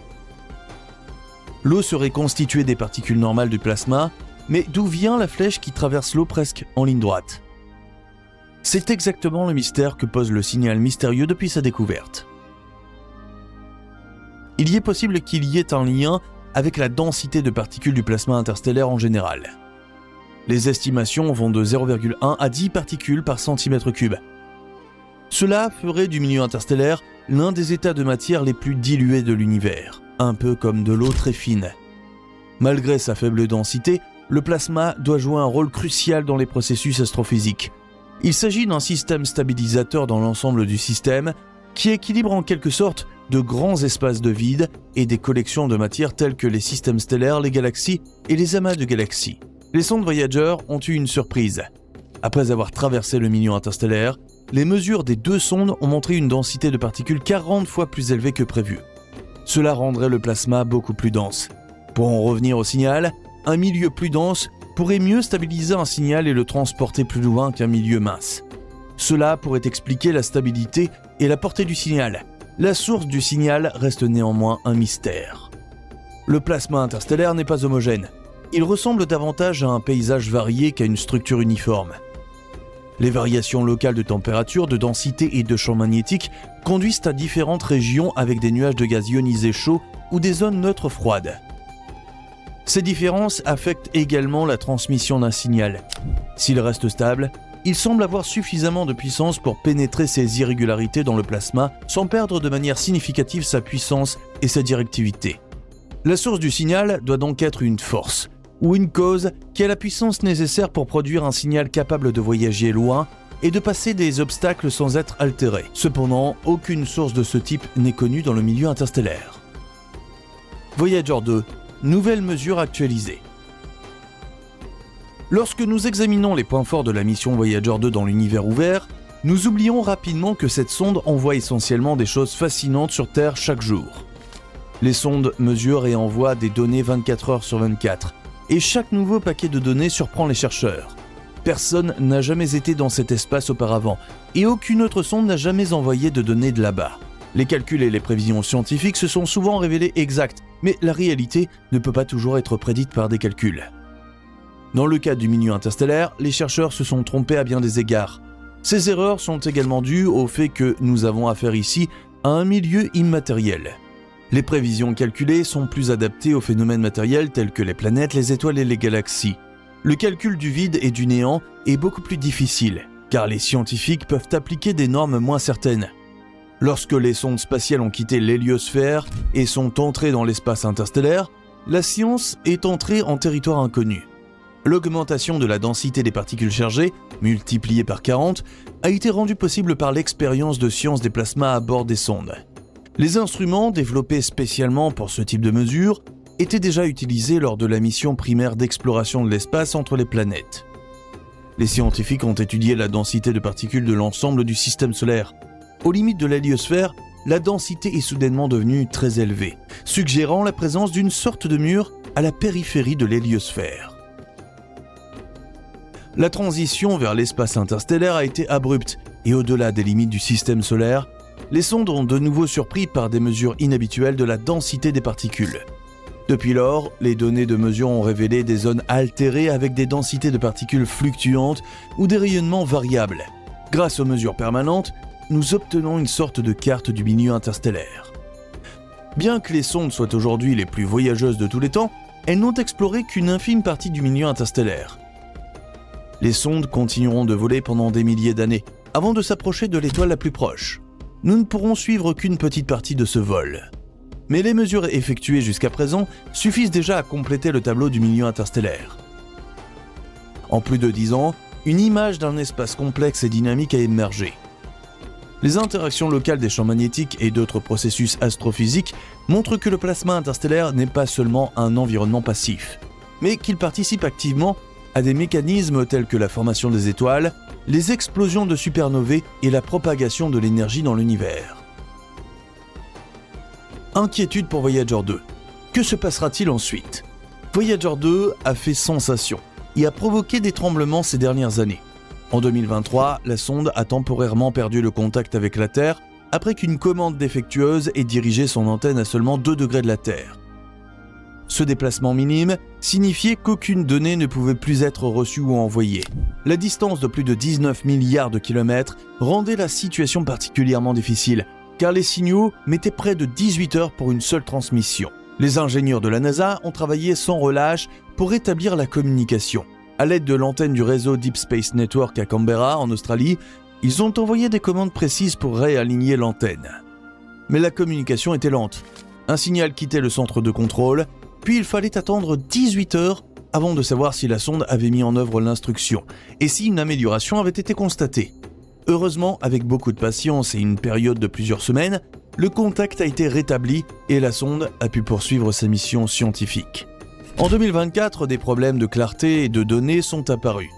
L'eau serait constituée des particules normales du plasma, mais d'où vient la flèche qui traverse l'eau presque en ligne droite ? C'est exactement le mystère que pose le signal mystérieux depuis sa découverte. Il y est possible qu'il y ait un lien avec la densité de particules du plasma interstellaire en général. Les estimations vont de 0,1 à 10 particules par centimètre cube. Cela ferait du milieu interstellaire l'un des états de matière les plus dilués de l'univers, un peu comme de l'eau très fine. Malgré sa faible densité, le plasma doit jouer un rôle crucial dans les processus astrophysiques. Il s'agit d'un système stabilisateur dans l'ensemble du système qui équilibre en quelque sorte de grands espaces de vide et des collections de matière telles que les systèmes stellaires, les galaxies et les amas de galaxies. Les sondes Voyager ont eu une surprise. Après avoir traversé le milieu interstellaire, les mesures des deux sondes ont montré une densité de particules 40 fois plus élevée que prévu. Cela rendrait le plasma beaucoup plus dense. Pour en revenir au signal, un milieu plus dense pourrait mieux stabiliser un signal et le transporter plus loin qu'un milieu mince. Cela pourrait expliquer la stabilité et la portée du signal. La source du signal reste néanmoins un mystère. Le plasma interstellaire n'est pas homogène. Il ressemble davantage à un paysage varié qu'à une structure uniforme. Les variations locales de température, de densité et de champ magnétique conduisent à différentes régions avec des nuages de gaz ionisés chauds ou des zones neutres froides. Ces différences affectent également la transmission d'un signal. S'il reste stable, il semble avoir suffisamment de puissance pour pénétrer ces irrégularités dans le plasma sans perdre de manière significative sa puissance et sa directivité. La source du signal doit donc être une force, ou une cause qui a la puissance nécessaire pour produire un signal capable de voyager loin et de passer des obstacles sans être altéré. Cependant, aucune source de ce type n'est connue dans le milieu interstellaire. Voyager 2, nouvelle mesure actualisée. Lorsque nous examinons les points forts de la mission Voyager 2 dans l'univers ouvert, nous oublions rapidement que cette sonde envoie essentiellement des choses fascinantes sur Terre chaque jour. Les sondes mesurent et envoient des données 24 heures sur 24, et chaque nouveau paquet de données surprend les chercheurs. Personne n'a jamais été dans cet espace auparavant, et aucune autre sonde n'a jamais envoyé de données de là-bas. Les calculs et les prévisions scientifiques se sont souvent révélés exacts, mais la réalité ne peut pas toujours être prédite par des calculs. Dans le cas du milieu interstellaire, les chercheurs se sont trompés à bien des égards. Ces erreurs sont également dues au fait que nous avons affaire ici à un milieu immatériel. Les prévisions calculées sont plus adaptées aux phénomènes matériels tels que les planètes, les étoiles et les galaxies. Le calcul du vide et du néant est beaucoup plus difficile, car les scientifiques peuvent appliquer des normes moins certaines. Lorsque les sondes spatiales ont quitté l'héliosphère et sont entrées dans l'espace interstellaire, la science est entrée en territoire inconnu. L'augmentation de la densité des particules chargées, multipliée par 40, a été rendue possible par l'expérience de science des plasmas à bord des sondes. Les instruments développés spécialement pour ce type de mesure étaient déjà utilisés lors de la mission primaire d'exploration de l'espace entre les planètes. Les scientifiques ont étudié la densité de particules de l'ensemble du système solaire. Aux limites de l'héliosphère, la densité est soudainement devenue très élevée, suggérant la présence d'une sorte de mur à la périphérie de l'héliosphère. La transition vers l'espace interstellaire a été abrupte, et au-delà des limites du système solaire, les sondes ont de nouveau surpris par des mesures inhabituelles de la densité des particules. Depuis lors, les données de mesure ont révélé des zones altérées avec des densités de particules fluctuantes ou des rayonnements variables. Grâce aux mesures permanentes, nous obtenons une sorte de carte du milieu interstellaire. Bien que les sondes soient aujourd'hui les plus voyageuses de tous les temps, elles n'ont exploré qu'une infime partie du milieu interstellaire. Les sondes continueront de voler pendant des milliers d'années, avant de s'approcher de l'étoile la plus proche. Nous ne pourrons suivre qu'une petite partie de ce vol. Mais les mesures effectuées jusqu'à présent suffisent déjà à compléter le tableau du milieu interstellaire. En plus de 10 ans, une image d'un espace complexe et dynamique a émergé. Les interactions locales des champs magnétiques et d'autres processus astrophysiques montrent que le plasma interstellaire n'est pas seulement un environnement passif, mais qu'il participe activement à des mécanismes tels que la formation des étoiles, les explosions de supernovae et la propagation de l'énergie dans l'univers. Inquiétude pour Voyager 2. Que se passera-t-il ensuite ? Voyager 2 a fait sensation et a provoqué des tremblements ces dernières années. En 2023, la sonde a temporairement perdu le contact avec la Terre après qu'une commande défectueuse ait dirigé son antenne à seulement 2 degrés de la Terre. Ce déplacement minime signifiait qu'aucune donnée ne pouvait plus être reçue ou envoyée. La distance de plus de 19 milliards de kilomètres rendait la situation particulièrement difficile, car les signaux mettaient près de 18 heures pour une seule transmission. Les ingénieurs de la NASA ont travaillé sans relâche pour rétablir la communication. À l'aide de l'antenne du réseau Deep Space Network à Canberra, en Australie, ils ont envoyé des commandes précises pour réaligner l'antenne. Mais la communication était lente. Un signal quittait le centre de contrôle, puis il fallait attendre 18 heures avant de savoir si la sonde avait mis en œuvre l'instruction et si une amélioration avait été constatée. Heureusement, avec beaucoup de patience et une période de plusieurs semaines, le contact a été rétabli et la sonde a pu poursuivre sa mission scientifique. En 2024, des problèmes de clarté et de données sont apparus.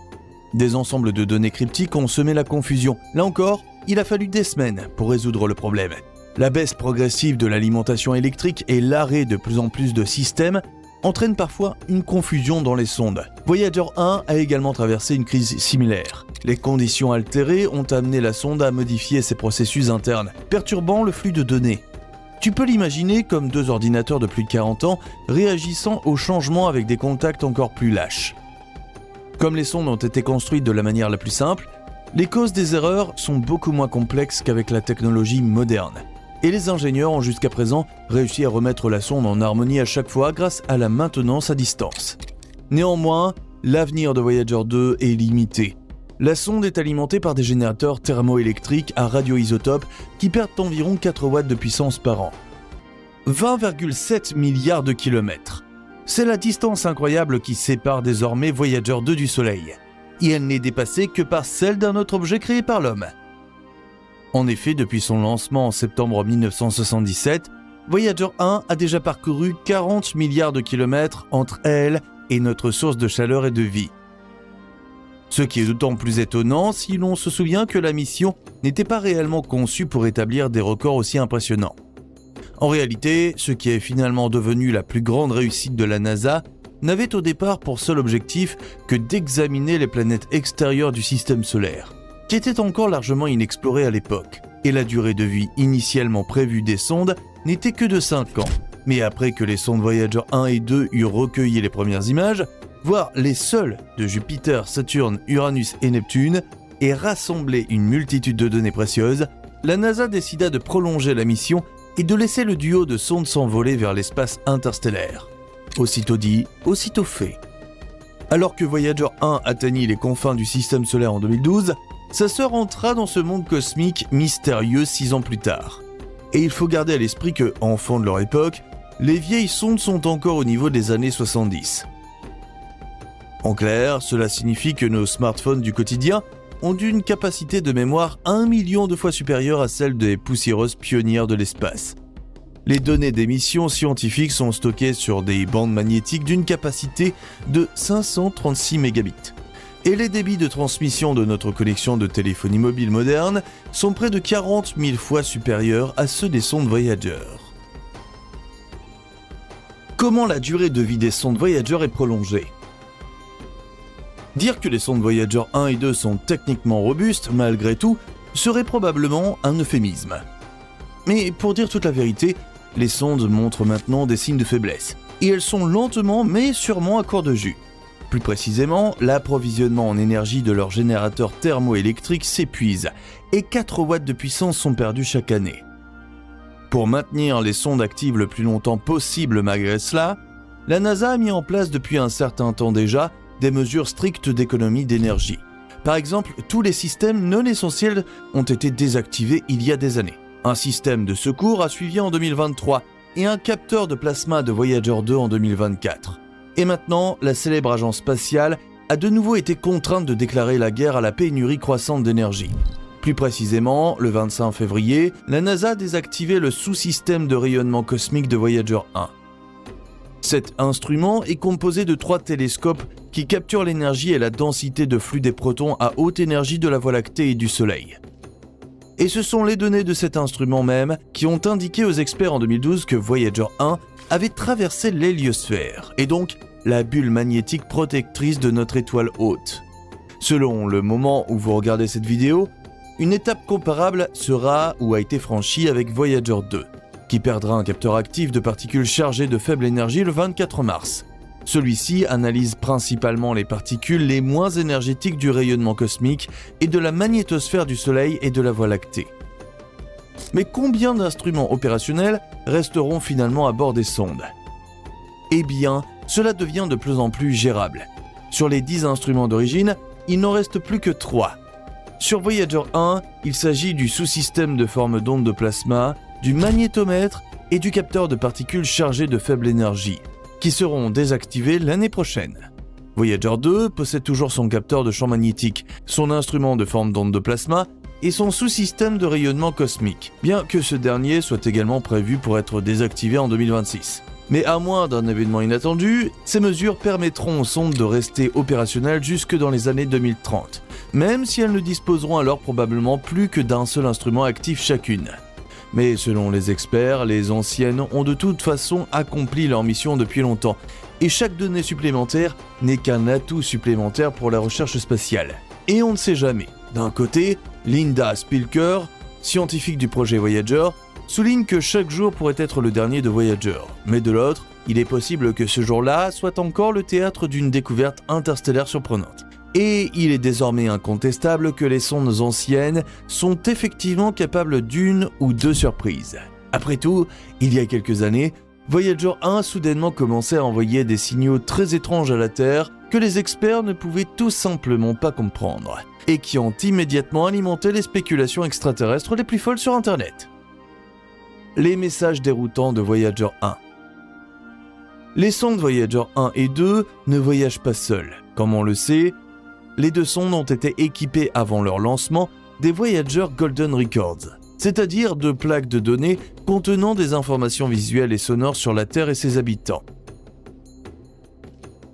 Des ensembles de données cryptiques ont semé la confusion. Là encore, il a fallu des semaines pour résoudre le problème. La baisse progressive de l'alimentation électrique et l'arrêt de plus en plus de systèmes entraînent parfois une confusion dans les sondes. Voyager 1 a également traversé une crise similaire. Les conditions altérées ont amené la sonde à modifier ses processus internes, perturbant le flux de données. Tu peux l'imaginer comme 2 ordinateurs de plus de 40 ans réagissant aux changements avec des contacts encore plus lâches. Comme les sondes ont été construites de la manière la plus simple, les causes des erreurs sont beaucoup moins complexes qu'avec la technologie moderne. Et les ingénieurs ont jusqu'à présent réussi à remettre la sonde en harmonie à chaque fois grâce à la maintenance à distance. Néanmoins, l'avenir de Voyager 2 est limité. La sonde est alimentée par des générateurs thermoélectriques à radioisotopes qui perdent environ 4 watts de puissance par an. 20,7 milliards de kilomètres. C'est la distance incroyable qui sépare désormais Voyager 2 du Soleil. Et elle n'est dépassée que par celle d'un autre objet créé par l'homme. En effet, depuis son lancement en septembre 1977, Voyager 1 a déjà parcouru 40 milliards de kilomètres entre elle et notre source de chaleur et de vie. Ce qui est d'autant plus étonnant si l'on se souvient que la mission n'était pas réellement conçue pour établir des records aussi impressionnants. En réalité, ce qui est finalement devenu la plus grande réussite de la NASA n'avait au départ pour seul objectif que d'examiner les planètes extérieures du système solaire, qui étaient encore largement inexplorées à l'époque, et la durée de vie initialement prévue des sondes n'était que de 5 ans. Mais après que les sondes Voyager 1 et 2 eurent recueilli les premières images, voire les seules de Jupiter, Saturne, Uranus et Neptune, et rassemblé une multitude de données précieuses, la NASA décida de prolonger la mission et de laisser le duo de sondes s'envoler vers l'espace interstellaire. Aussitôt dit, aussitôt fait. Alors que Voyager 1 atteignit les confins du système solaire en 2012, sa sœur entra dans ce monde cosmique mystérieux 6 ans plus tard. Et il faut garder à l'esprit que, enfants de leur époque, les vieilles sondes sont encore au niveau des années 70. En clair, cela signifie que nos smartphones du quotidien ont une capacité de mémoire 1 million de fois supérieure à celle des poussiéreuses pionnières de l'espace. Les données des missions scientifiques sont stockées sur des bandes magnétiques d'une capacité de 536 mégabits. Et les débits de transmission de notre connexion de téléphonie mobile moderne sont près de 40 000 fois supérieurs à ceux des sondes Voyager. Comment la durée de vie des sondes Voyager est prolongée ? Dire que les sondes Voyager 1 et 2 sont techniquement robustes, malgré tout, serait probablement un euphémisme. Mais pour dire toute la vérité, les sondes montrent maintenant des signes de faiblesse, et elles sont lentement mais sûrement à court de jus. Plus précisément, l'approvisionnement en énergie de leurs générateurs thermoélectriques s'épuise, et 4 watts de puissance sont perdus chaque année. Pour maintenir les sondes actives le plus longtemps possible malgré cela, la NASA a mis en place depuis un certain temps déjà des mesures strictes d'économie d'énergie. Par exemple, tous les systèmes non essentiels ont été désactivés il y a des années. Un système de secours a suivi en 2023 et un capteur de plasma de Voyager 2 en 2024. Et maintenant, la célèbre agence spatiale a de nouveau été contrainte de déclarer la guerre à la pénurie croissante d'énergie. Plus précisément, le 25 février, la NASA a désactivé le sous-système de rayonnement cosmique de Voyager 1. Cet instrument est composé de 3 télescopes qui capturent l'énergie et la densité de flux des protons à haute énergie de la Voie lactée et du Soleil. Et ce sont les données de cet instrument même qui ont indiqué aux experts en 2012 que Voyager 1 avait traversé l'héliosphère, et donc la bulle magnétique protectrice de notre étoile haute. Selon le moment où vous regardez cette vidéo, une étape comparable sera ou a été franchie avec Voyager 2, qui perdra un capteur actif de particules chargées de faible énergie le 24 mars. Celui-ci analyse principalement les particules les moins énergétiques du rayonnement cosmique et de la magnétosphère du Soleil et de la Voie lactée. Mais combien d'instruments opérationnels resteront finalement à bord des sondes ? Eh bien, cela devient de plus en plus gérable. Sur les 10 instruments d'origine, il n'en reste plus que 3. Sur Voyager 1, il s'agit du sous-système de forme d'onde de plasma, du magnétomètre et du capteur de particules chargées de faible énergie, qui seront désactivés l'année prochaine. Voyager 2 possède toujours son capteur de champ magnétique, son instrument de forme d'onde de plasma et son sous-système de rayonnement cosmique, bien que ce dernier soit également prévu pour être désactivé en 2026. Mais à moins d'un événement inattendu, ces mesures permettront aux sondes de rester opérationnelles jusque dans les années 2030, même si elles ne disposeront alors probablement plus que d'un seul instrument actif chacune. Mais selon les experts, les anciennes ont de toute façon accompli leur mission depuis longtemps, et chaque donnée supplémentaire n'est qu'un atout supplémentaire pour la recherche spatiale. Et on ne sait jamais. D'un côté, Linda Spilker, scientifique du projet Voyager, souligne que chaque jour pourrait être le dernier de Voyager, mais de l'autre, il est possible que ce jour-là soit encore le théâtre d'une découverte interstellaire surprenante. Et il est désormais incontestable que les sondes anciennes sont effectivement capables d'une ou deux surprises. Après tout, il y a quelques années, Voyager 1 a soudainement commencé à envoyer des signaux très étranges à la Terre que les experts ne pouvaient tout simplement pas comprendre, et qui ont immédiatement alimenté les spéculations extraterrestres les plus folles sur Internet. Les messages déroutants de Voyager 1. Les sondes Voyager 1 et 2 ne voyagent pas seules. Comme on le sait, les deux sondes ont été équipées avant leur lancement des Voyager Golden Records, c'est-à-dire de plaques de données contenant des informations visuelles et sonores sur la Terre et ses habitants.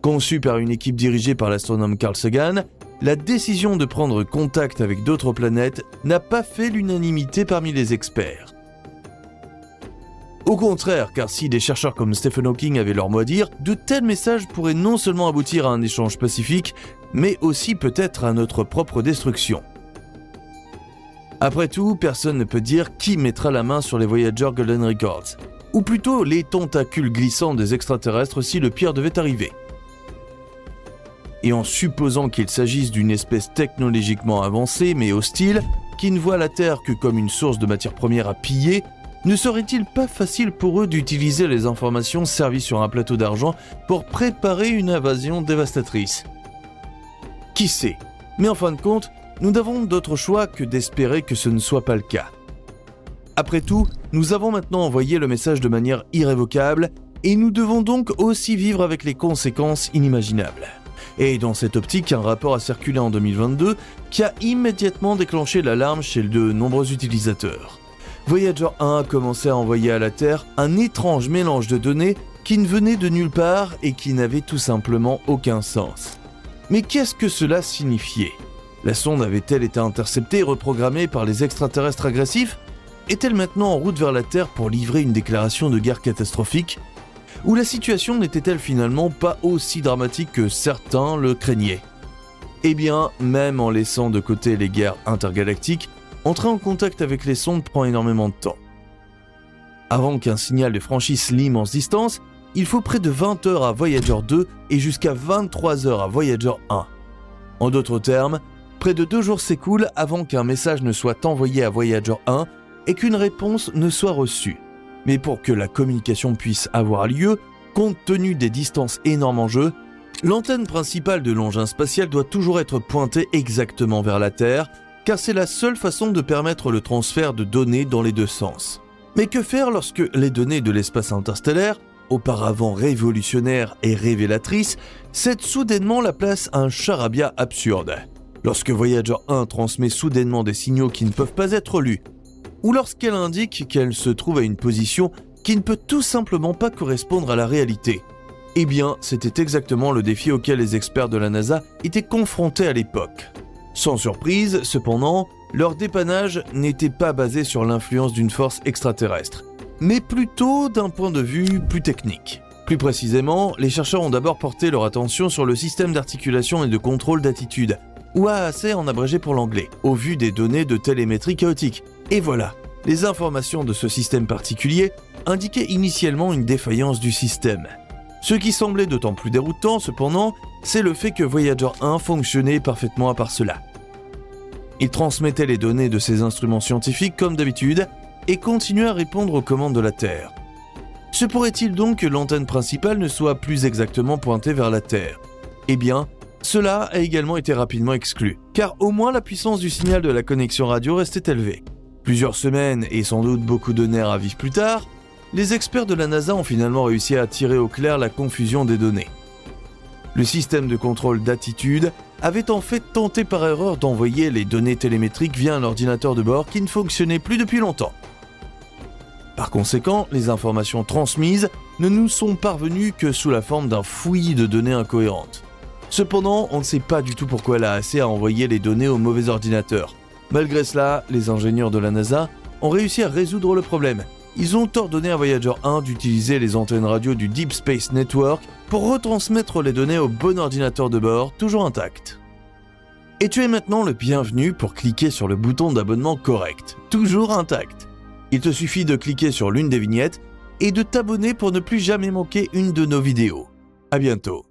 Conçue par une équipe dirigée par l'astronome Carl Sagan, la décision de prendre contact avec d'autres planètes n'a pas fait l'unanimité parmi les experts. Au contraire, car si des chercheurs comme Stephen Hawking avaient leur mot à dire, de tels messages pourraient non seulement aboutir à un échange pacifique, mais aussi peut-être à notre propre destruction. Après tout, personne ne peut dire qui mettra la main sur les Voyager Golden Records, ou plutôt les tentacules glissants des extraterrestres si le pire devait arriver. Et en supposant qu'il s'agisse d'une espèce technologiquement avancée mais hostile, qui ne voit la Terre que comme une source de matières premières à piller, ne serait-il pas facile pour eux d'utiliser les informations servies sur un plateau d'argent pour préparer une invasion dévastatrice ? Qui sait ? Mais en fin de compte, nous n'avons d'autre choix que d'espérer que ce ne soit pas le cas. Après tout, nous avons maintenant envoyé le message de manière irrévocable et nous devons donc aussi vivre avec les conséquences inimaginables. Et dans cette optique, un rapport a circulé en 2022 qui a immédiatement déclenché l'alarme chez de nombreux utilisateurs. Voyager 1 a commencé à envoyer à la Terre un étrange mélange de données qui ne venait de nulle part et qui n'avait tout simplement aucun sens. Mais qu'est-ce que cela signifiait ? La sonde avait-elle été interceptée et reprogrammée par les extraterrestres agressifs ? Est-elle maintenant en route vers la Terre pour livrer une déclaration de guerre catastrophique ? Ou la situation n'était-elle finalement pas aussi dramatique que certains le craignaient ? Eh bien, même en laissant de côté les guerres intergalactiques, entrer en contact avec les sondes prend énormément de temps. Avant qu'un signal ne franchisse l'immense distance, il faut près de 20 heures à Voyager 2 et jusqu'à 23 heures à Voyager 1. En d'autres termes, près de 2 jours s'écoulent avant qu'un message ne soit envoyé à Voyager 1 et qu'une réponse ne soit reçue. Mais pour que la communication puisse avoir lieu, compte tenu des distances énormes en jeu, l'antenne principale de l'engin spatial doit toujours être pointée exactement vers la Terre, car c'est la seule façon de permettre le transfert de données dans les deux sens. Mais que faire lorsque les données de l'espace interstellaire, auparavant révolutionnaires et révélatrices, cèdent soudainement la place à un charabia absurde ? Lorsque Voyager 1 transmet soudainement des signaux qui ne peuvent pas être lus, ou lorsqu'elle indique qu'elle se trouve à une position qui ne peut tout simplement pas correspondre à la réalité. Eh bien, c'était exactement le défi auquel les experts de la NASA étaient confrontés à l'époque. Sans surprise, cependant, leur dépannage n'était pas basé sur l'influence d'une force extraterrestre, mais plutôt d'un point de vue plus technique. Plus précisément, les chercheurs ont d'abord porté leur attention sur le système d'articulation et de contrôle d'attitude, ou AAC en abrégé pour l'anglais, au vu des données de télémétrie chaotique. Et voilà, les informations de ce système particulier indiquaient initialement une défaillance du système. Ce qui semblait d'autant plus déroutant, cependant, c'est le fait que Voyager 1 fonctionnait parfaitement à part cela. Il transmettait les données de ses instruments scientifiques comme d'habitude et continuait à répondre aux commandes de la Terre. Se pourrait-il donc que l'antenne principale ne soit plus exactement pointée vers la Terre ? Eh bien, cela a également été rapidement exclu, car au moins la puissance du signal de la connexion radio restait élevée. Plusieurs semaines et sans doute beaucoup de nerfs à vivre plus tard, les experts de la NASA ont finalement réussi à tirer au clair la confusion des données. Le système de contrôle d'attitude avait en fait tenté par erreur d'envoyer les données télémétriques via un ordinateur de bord qui ne fonctionnait plus depuis longtemps. Par conséquent, les informations transmises ne nous sont parvenues que sous la forme d'un fouillis de données incohérentes. Cependant, on ne sait pas du tout pourquoi l'AAC a envoyé les données au mauvais ordinateur. Malgré cela, les ingénieurs de la NASA ont réussi à résoudre le problème. Ils ont ordonné à Voyager 1 d'utiliser les antennes radio du Deep Space Network pour retransmettre les données au bon ordinateur de bord, toujours intact. Et tu es maintenant le bienvenu pour cliquer sur le bouton d'abonnement correct, toujours intact. Il te suffit de cliquer sur l'une des vignettes et de t'abonner pour ne plus jamais manquer une de nos vidéos. À bientôt.